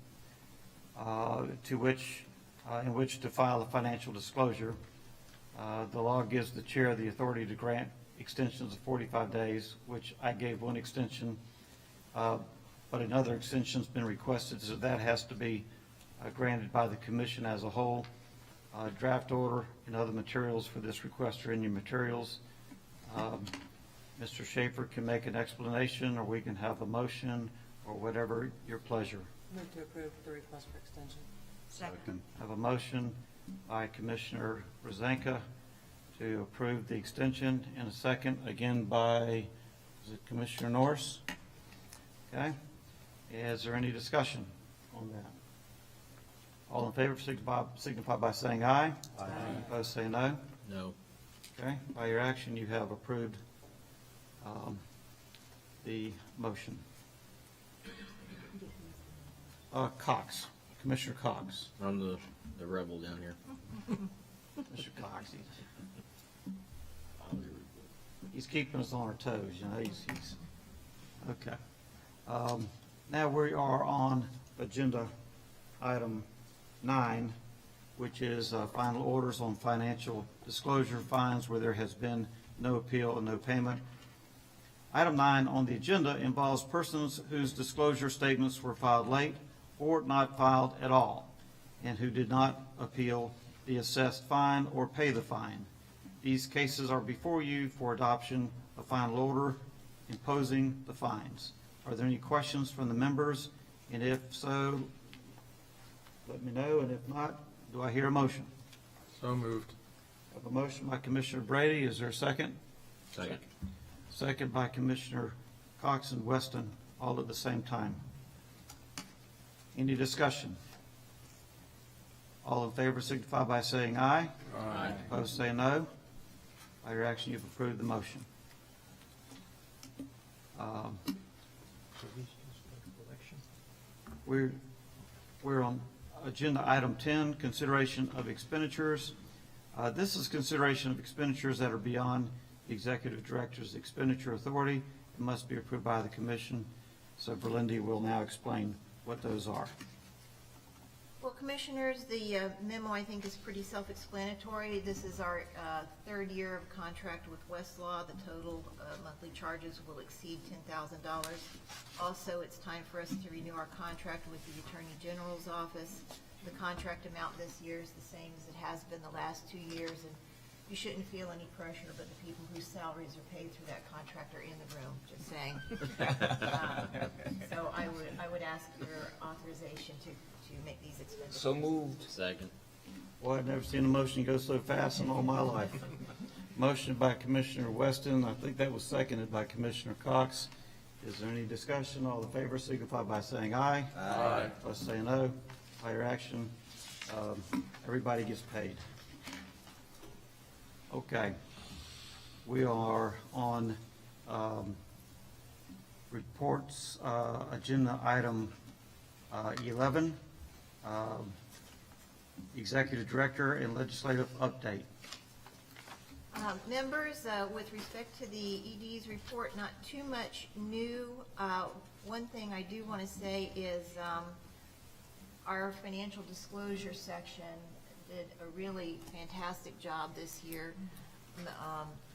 in which to file a financial disclosure. The law gives the chair the authority to grant extensions of 45 days, which I gave one extension, but another extension's been requested, so that has to be granted by the commission as a whole. Draft order and other materials for this request are in your materials. Mr. Schaefer can make an explanation, or we can have a motion, or whatever your pleasure. Move to approve the request for extension. Second. Have a motion by Commissioner Rosanka to approve the extension, and a second again by, is it Commissioner Norris? Okay. Is there any discussion on that? All in favor signify by saying aye. Aye. Opposed, say no. No. Okay. By your action, you have approved the motion. Cox, Commissioner Cox. I'm the rebel down here. Mr. Cox, he's keeping us on our toes, you know, he's okay. Now we are on agenda item 9, which is final orders on financial disclosure fines where there has been no appeal and no payment. Item 9 on the agenda involves persons whose disclosure statements were filed late or not filed at all, and who did not appeal the assessed fine or pay the fine. These cases are before you for adoption of final order imposing the fines. Are there any questions from the members? And if so, let me know, and if not, do I hear a motion? So moved. I have a motion by Commissioner Brady. Is there a second? Second. Second by Commissioner Cox and Weston, all at the same time. Any discussion? All in favor signify by saying aye. Aye. Opposed, say no. By your action, you've approved the motion. We're on agenda item 10, consideration of expenditures. This is consideration of expenditures that are beyond the executive director's expenditure authority and must be approved by the commission. So Verlindy will now explain what those are. Well, Commissioners, the memo, I think, is pretty self-explanatory. This is our third year of contract with Westlaw. The total monthly charges will exceed $10,000. Also, it's time for us to renew our contract with the Attorney General's office. The contract amount this year is the same as it has been the last 2 years, and you shouldn't feel any pressure, but the people whose salaries are paid through that contract are in the room, just saying. So I would ask your authorization to make these expenditures. So moved. Second. Boy, I've never seen a motion go so fast in all my life. Motion by Commissioner Weston. I think that was seconded by Commissioner Cox. Is there any discussion? All in favor signify by saying aye. Aye. Opposed, say no. By your action, everybody gets paid. Okay. We are on reports, agenda item 11, Executive Director and Legislative Update. Members, with respect to the ED's report, not too much new. One thing I do want to say is our financial disclosure section did a really fantastic job this year.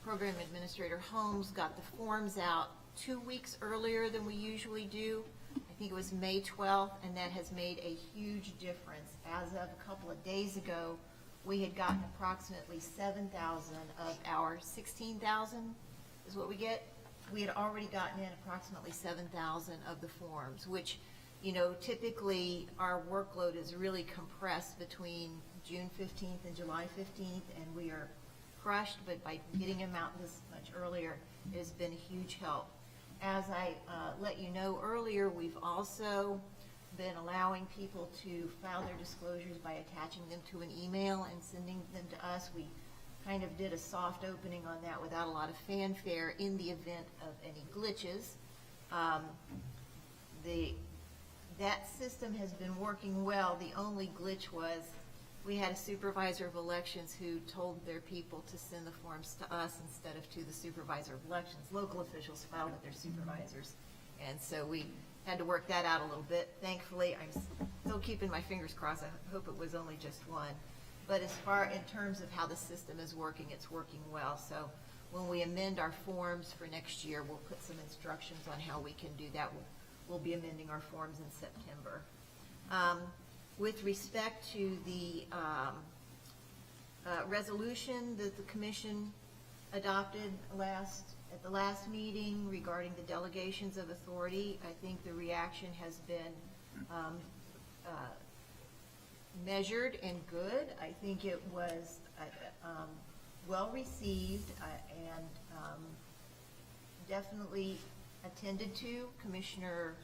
Program Administrator Holmes got the forms out 2 weeks earlier than we usually do. I think it was May 12th, and that has made a huge difference. As of a couple of days ago, we had gotten approximately 7,000 of our 16,000 is what we get. We had already gotten in approximately 7,000 of the forms, which, you know, typically our workload is really compressed between June 15th and July 15th, and we are crushed, but by getting them out this much earlier, it has been a huge help. As I let you know earlier, we've also been allowing people to file their disclosures by attaching them to an email and sending them to us. We kind of did a soft opening on that without a lot of fanfare in the event of any glitches. That system has been working well. The only glitch was we had a supervisor of elections who told their people to send the forms to us instead of to the supervisor of elections. Local officials filed with their supervisors. And so we had to work that out a little bit. Thankfully, I'm still keeping my fingers crossed. I hope it was only just one. But as far in terms of how the system is working, it's working well. So when we amend our forms for next year, we'll put some instructions on how we can do that. We'll be amending our forms in September. With respect to the resolution that the commission adopted last At the last meeting regarding the delegations of authority, I think the reaction has been measured and good. I think it was well received and definitely attended to. Commissioner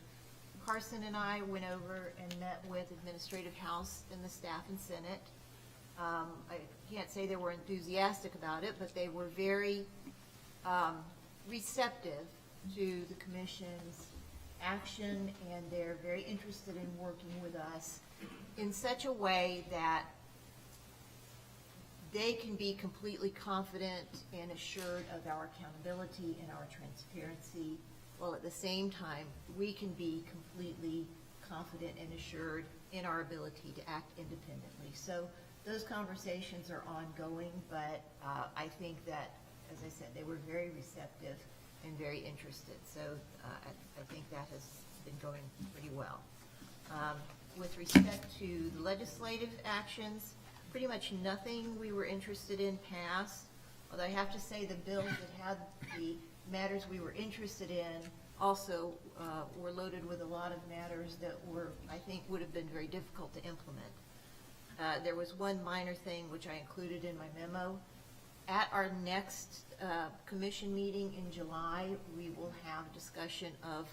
Carson and I went over and met with Administrative House and the staff and Senate. I can't say they were enthusiastic about it, but they were very receptive to the commission's action, and they're very interested in working with us in such a way that they can be completely confident and assured of our accountability and our transparency, while at the same time, we can be completely confident and assured in our ability to act independently. So those conversations are ongoing, but I think that, as I said, they were very receptive and very interested. So I think that has been going pretty well. With respect to the legislative actions, pretty much nothing we were interested in passed, although I have to say the bills that had the matters we were interested in also were loaded with a lot of matters that were, I think, would have been very difficult to implement. There was one minor thing which I included in my memo. At our next commission meeting in July, we will have a discussion of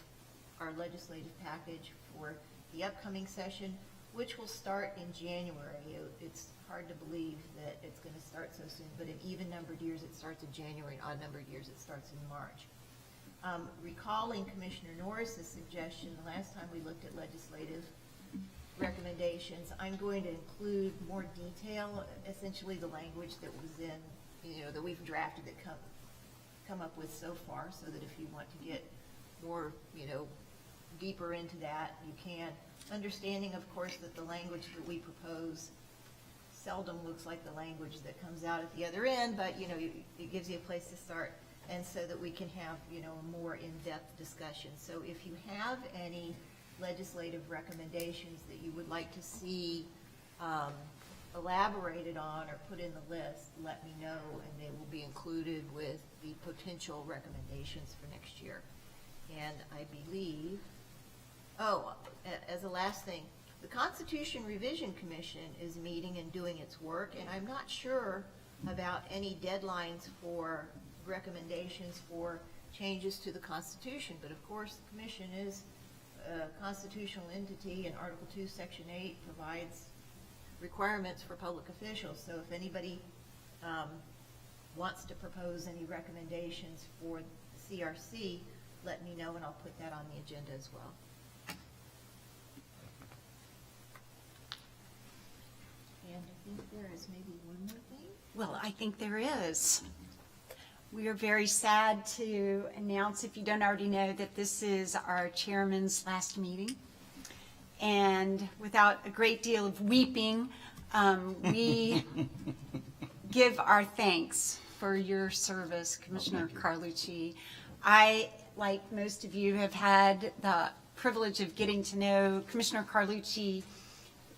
our legislative package for the upcoming session, which will start in January. It's hard to believe that it's going to start so soon, but in even-numbered years, it starts in January, and odd-numbered years, it starts in March. Recalling Commissioner Norris's suggestion, the last time we looked at legislative recommendations, I'm going to include more detail, essentially the language that was in, that we've drafted that come up with so far, so that if you want to get more, deeper into that, you can. Understanding, of course, that the language that we propose seldom looks like the language that comes out at the other end, but, it gives you a place to start, and so that we can have, a more in-depth discussion. So if you have any legislative recommendations that you would like to see elaborated on or put in the list, let me know, and they will be included with the potential recommendations for next year. And I believe, as a last thing, the Constitution Revision Commission is meeting and doing its work, and I'm not sure about any deadlines for recommendations for changes to the Constitution, but of course the Commission is a constitutional entity, and Article 2, Section 8 provides requirements for public officials. So if anybody wants to propose any recommendations for the CRC, let me know and I'll put that on the agenda as well. And I think there is maybe one more thing. Well, I think there is. We are very sad to announce, if you don't already know, that this is our chairman's last meeting. And without a great deal of weeping, we give our thanks for your service, Commissioner Carlucci. I, like most of you, have had the privilege of getting to know Commissioner Carlucci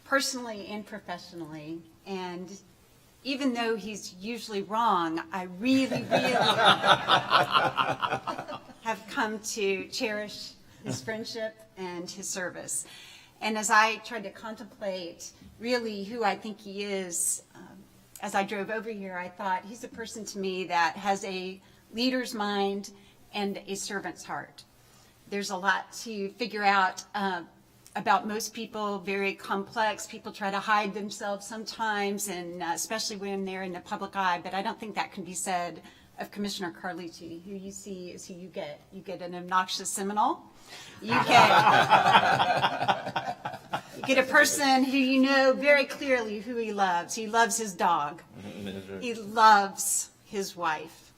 personally and professionally. And even though he's usually wrong, I really, really have come to cherish his friendship and his service. And as I tried to contemplate really who I think he is, as I drove over here, I thought he's a person to me that has a leader's mind and a servant's heart. There's a lot to figure out about most people, very complex. People try to hide themselves sometimes, and especially when they're in the public eye, but I don't think that can be said of Commissioner Carlucci. Who you see is who you get. You get an obnoxious Seminole. You get a person who you know very clearly who he loves. He loves his dog. He loves his wife.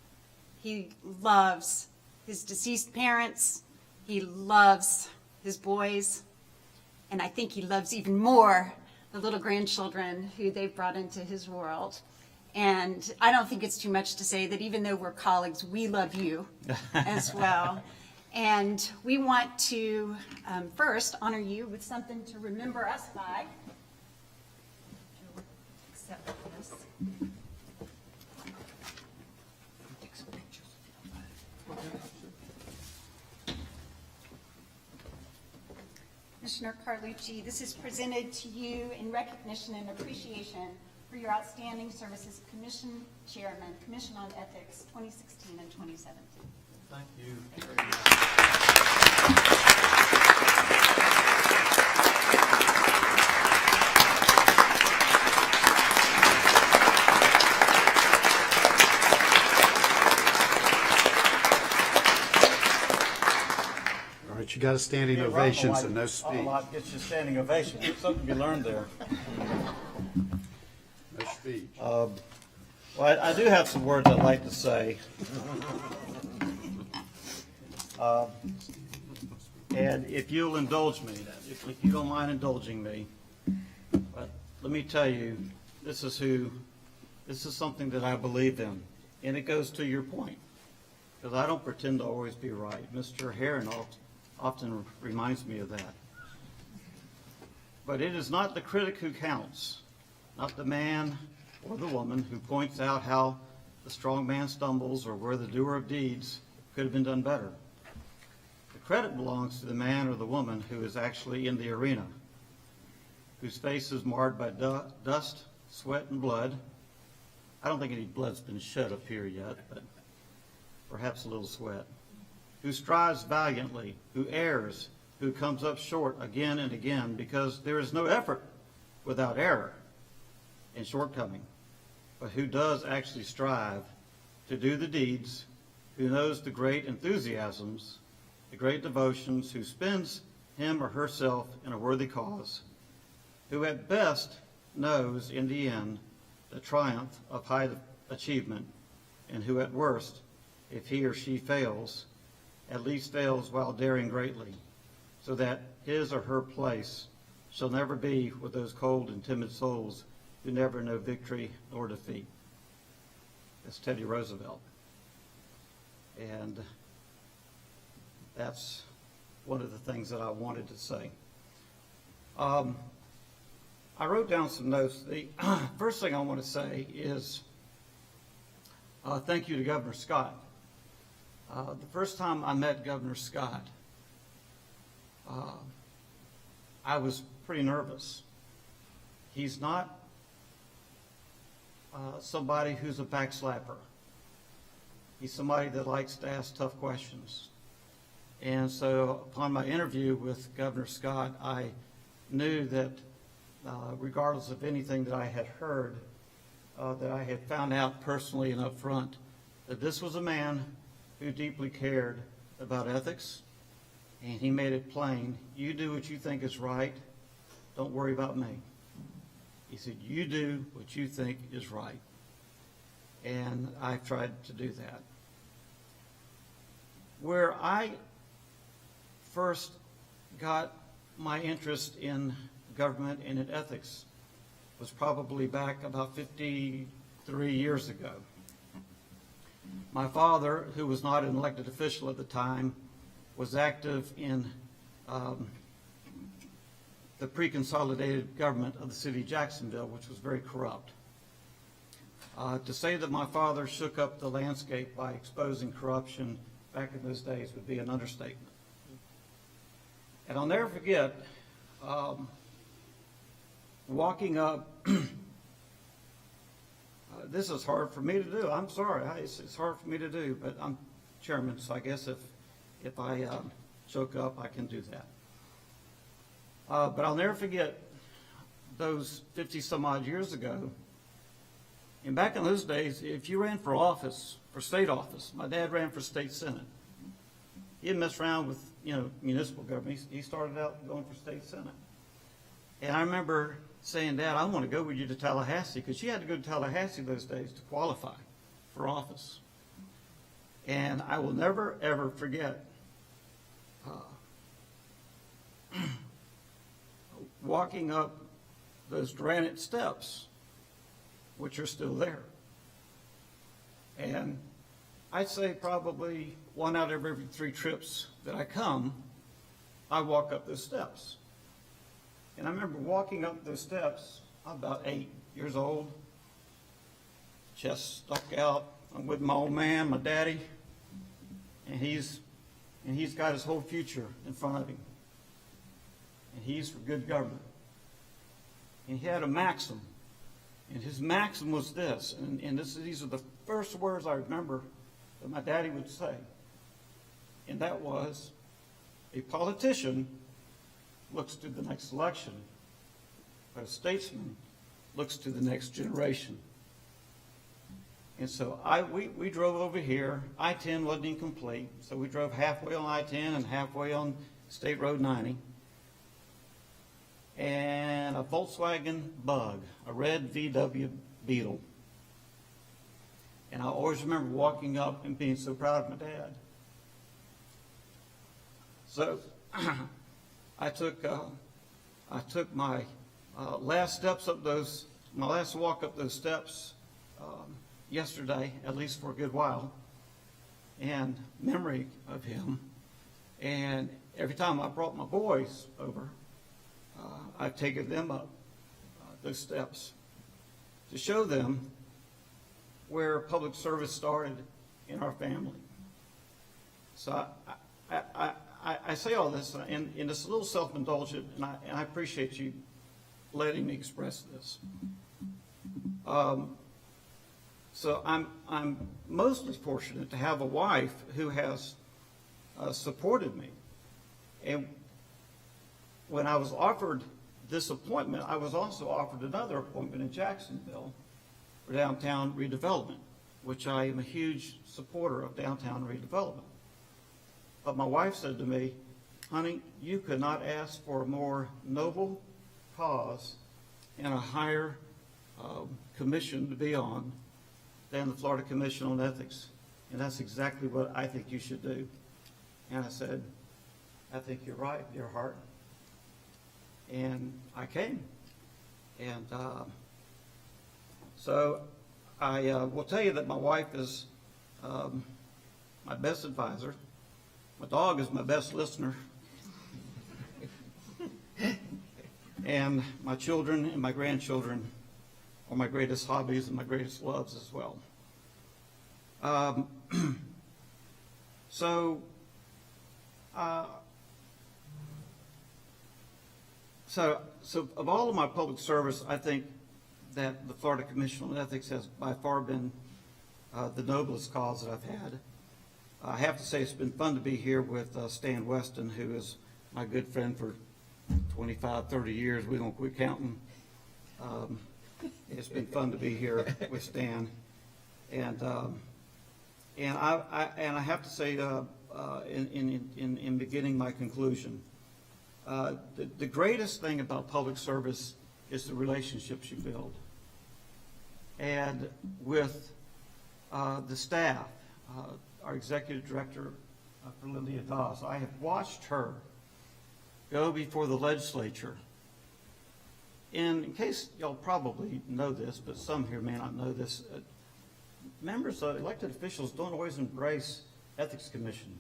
He loves his deceased parents. He loves his boys. And I think he loves even more the little grandchildren who they've brought into his world. And I don't think it's too much to say that even though we're colleagues, we love you as well. And we want to first honor you with something to remember us by. Accept this. Commissioner Carlucci. This is presented to you in recognition and appreciation for your outstanding service as Commission Chairman, Commission on Ethics, 2016 and 2017. Thank you. All right, you got a standing ovation, so no speech. Gets you a standing ovation. There's something you learned there. No speech. Well, I do have some words I'd like to say. And if you'll indulge me, if you don't mind indulging me, but let me tell you, this is something that I believe in. And it goes to your point, because I don't pretend to always be right. Mr. Heron often reminds me of that. But it is not the critic who counts, not the man or the woman who points out how the strong man stumbles or where the doer of deeds could have been done better. The credit belongs to the man or the woman who is actually in the arena, whose face is marred by dust, sweat, and blood. I don't think any blood's been shed up here yet, but perhaps a little sweat. Who strives valiantly, who errs, who comes up short again and again, because there is no effort without error and shortcoming, but who does actually strive to do the deeds, who knows the great enthusiasms, the great devotions, who spends him or herself in a worthy cause, who at best knows in the end the triumph of high achievement, and who at worst, if he or she fails, at least fails while daring greatly, so that his or her place shall never be with those cold and timid souls who never know victory nor defeat. That's Teddy Roosevelt. And that's one of the things that I wanted to say. I wrote down some notes. The first thing I want to say is thank you to Governor Scott. The first time I met Governor Scott, I was pretty nervous. He's not somebody who's a backslapper. He's somebody that likes to ask tough questions. And so upon my interview with Governor Scott, I knew that regardless of anything that I had heard, that I had found out personally and up front, that this was a man who deeply cared about ethics, and he made it plain, you do what you think is right, don't worry about me. He said, you do what you think is right. And I've tried to do that. Where I first got my interest in government and in ethics was probably back about 53 years ago. My father, who was not an elected official at the time, was active in the pre-consolidated government of the city of Jacksonville, which was very corrupt. To say that my father shook up the landscape by exposing corruption back in those days would be an understatement. And I'll never forget walking up. This is hard for me to do. I'm sorry. It's hard for me to do, but I'm chairman, so I guess if I choke up, I can do that. But I'll never forget those 50-some-odd years ago. And back in those days, if you ran for office, for state office, my dad ran for state senate. He didn't mess around with, municipal government. He started out going for state senate. And I remember saying, Dad, I want to go with you to Tallahassee, because you had to go to Tallahassee those days to qualify for office. And I will never, ever forget walking up those granite steps, which are still there. And I'd say probably 1 out of every 3 trips that I come, I walk up those steps. And I remember walking up those steps, I'm about 8 years old, chest stuck out. I'm with my old man, my daddy, and he's got his whole future in front of him. and he's for good government. And he had a maxim, and his maxim was this, and these are the first words I remember that my daddy would say, and that was, a politician looks to the next election, but a statesman looks to the next generation. And so we drove over here. I-10 wasn't incomplete, so we drove halfway on I-10 and halfway on State Road 90. And a Volkswagen Bug, a red VW Beetle. And I always remember walking up and being so proud of my dad. So I took my last steps up those, my last walk up those steps yesterday, at least for a good while, and memory of him. And every time I brought my boys over, I've taken them up those steps to show them where public service started in our family. So I say all this, and it's a little self-indulgent, and I appreciate you letting me express this. So I'm mostly fortunate to have a wife who has supported me. And when I was offered this appointment, I was also offered another appointment in Jacksonville for downtown redevelopment, which I am a huge supporter of downtown redevelopment. But my wife said to me, honey, you could not ask for a more noble cause and a higher commission to be on than the Florida Commission on Ethics. And that's exactly what I think you should do. And I said, I think you're right, dear heart. And I came. And so I will tell you that my wife is my best advisor. My dog is my best listener. And my children and my grandchildren are my greatest hobbies and my greatest loves as well. So of all of my public service, I think that the Florida Commission on Ethics has by far been the noblest cause that I've had. I have to say it's been fun to be here with Stan Weston, who is my good friend for 25, 30 years. We don't quit counting. It's been fun to be here with Stan. And I have to say, in beginning my conclusion, the greatest thing about public service is the relationships you build. And with the staff, our executive director, Perlinda Dawes, I have watched her go before the legislature. And in case y'all probably know this, but some here may not know this, members, elected officials don't always embrace ethics commission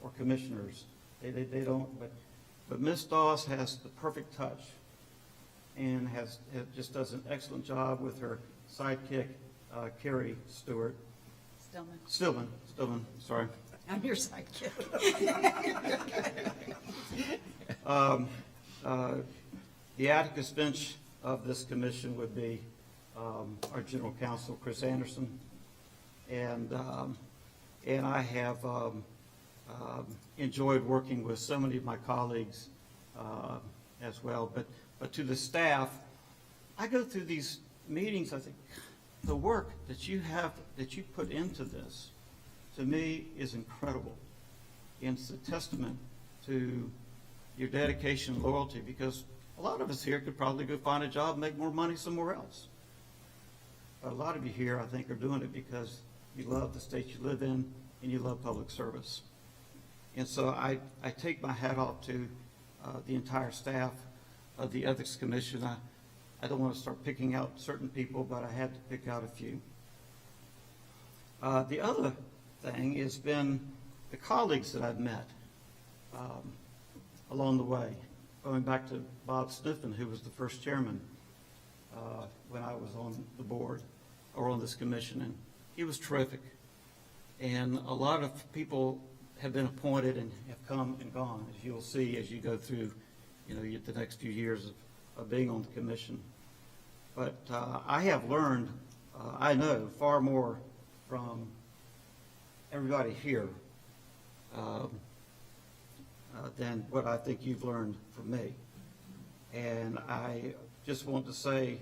or commissioners. They don't, but Ms. Dawes has the perfect touch and just does an excellent job with her sidekick, Carrie Stewart. Stillman, sorry. I'm your sidekick. The Atticus bench of this commission would be our general counsel, Chris Anderson, and I have enjoyed working with so many of my colleagues as well. But to the staff, I go through these meetings. I think the work that you put into this, to me, is incredible, and it's a testament to your dedication and loyalty, because a lot of us here could probably go find a job and make more money somewhere else. But a lot of you here, I think, are doing it because you love the state you live in and you love public service. And so I take my hat off to the entire staff of the Ethics Commission. I don't want to start picking out certain people, but I had to pick out a few. The other thing has been the colleagues that I've met along the way, going back to Bob Sniffen, who was the first chairman when I was on the board or on this commission, and he was terrific. And a lot of people have been appointed and have come and gone, as you'll see as you go through the next few years of being on the commission. But I have learned, I know, far more from everybody here than what I think you've learned from me. And I just want to say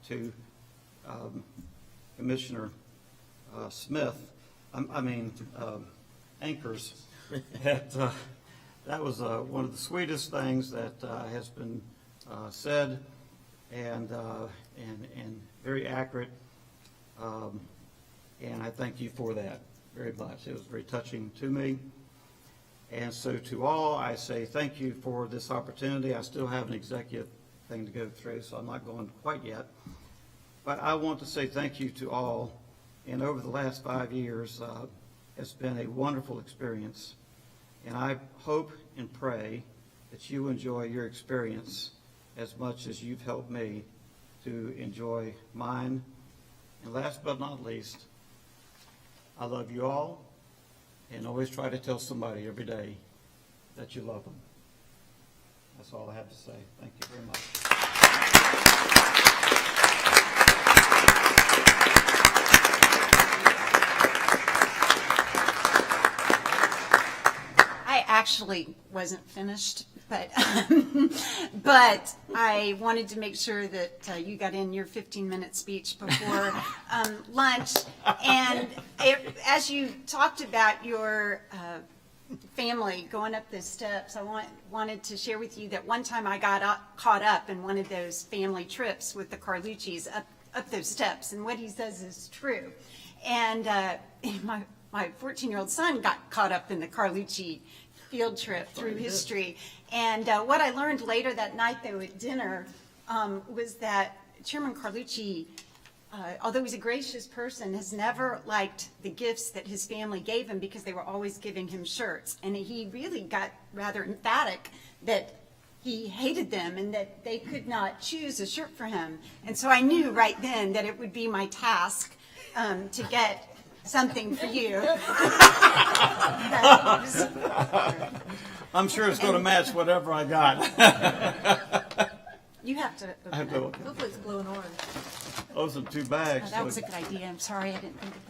to Commissioner Smith, Anchors, that that was one of the sweetest things that has been said, and very accurate. And I thank you for that very much. It was very touching to me. And so to all, I say thank you for this opportunity. I still have an executive thing to go through, so I'm not going quite yet. But I want to say thank you to all. And over the last 5 years, it's been a wonderful experience. And I hope and pray that you enjoy your experience as much as you've helped me to enjoy mine. And last but not least, I love you all, and always try to tell somebody every day that you love them. That's all I have to say. Thank you very much. I actually wasn't finished, but but I wanted to make sure that you got in your 15-minute speech before lunch. And as you talked about your family going up those steps, I wanted to share with you that one time I got caught up in one of those family trips with the Carlucci's up those steps, and what he says is true. And my 14-year-old son got caught up in the Carlucci field trip through history. And what I learned later that night, though, at dinner, was that Chairman Carlucci, although he's a gracious person, has never liked the gifts that his family gave him because they were always giving him shirts. And he really got rather emphatic that he hated them and that they could not choose a shirt for him. And so I knew right then that it would be my task to get something for you. I'm sure it's going to match whatever I got. You have to I have to open it. Hopefully it's blue and orange. Those are 2 bags. Oh, that was a good idea. I'm sorry I didn't think of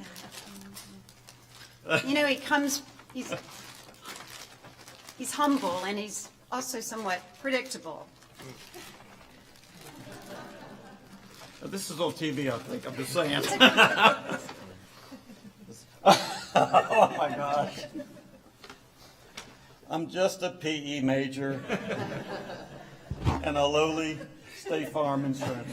that. You know, he's humble, and he's also somewhat predictable. This is on TV, I think. I'm just saying. Oh my gosh. I'm just a PE major and a lowly State Farm insurance.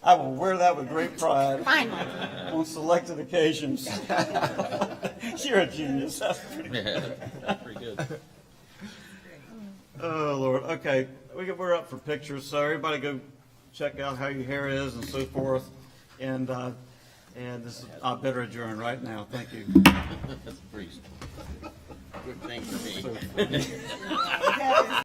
I will wear that with great pride. Fine. On selected occasions. You're a genius. That's pretty good. Pretty good. Oh, Lord. Okay, we're up for pictures, so everybody go check out how your hair is and so forth. And this is, I better adjourn right now. Thank you. That's a pretty good thing for me.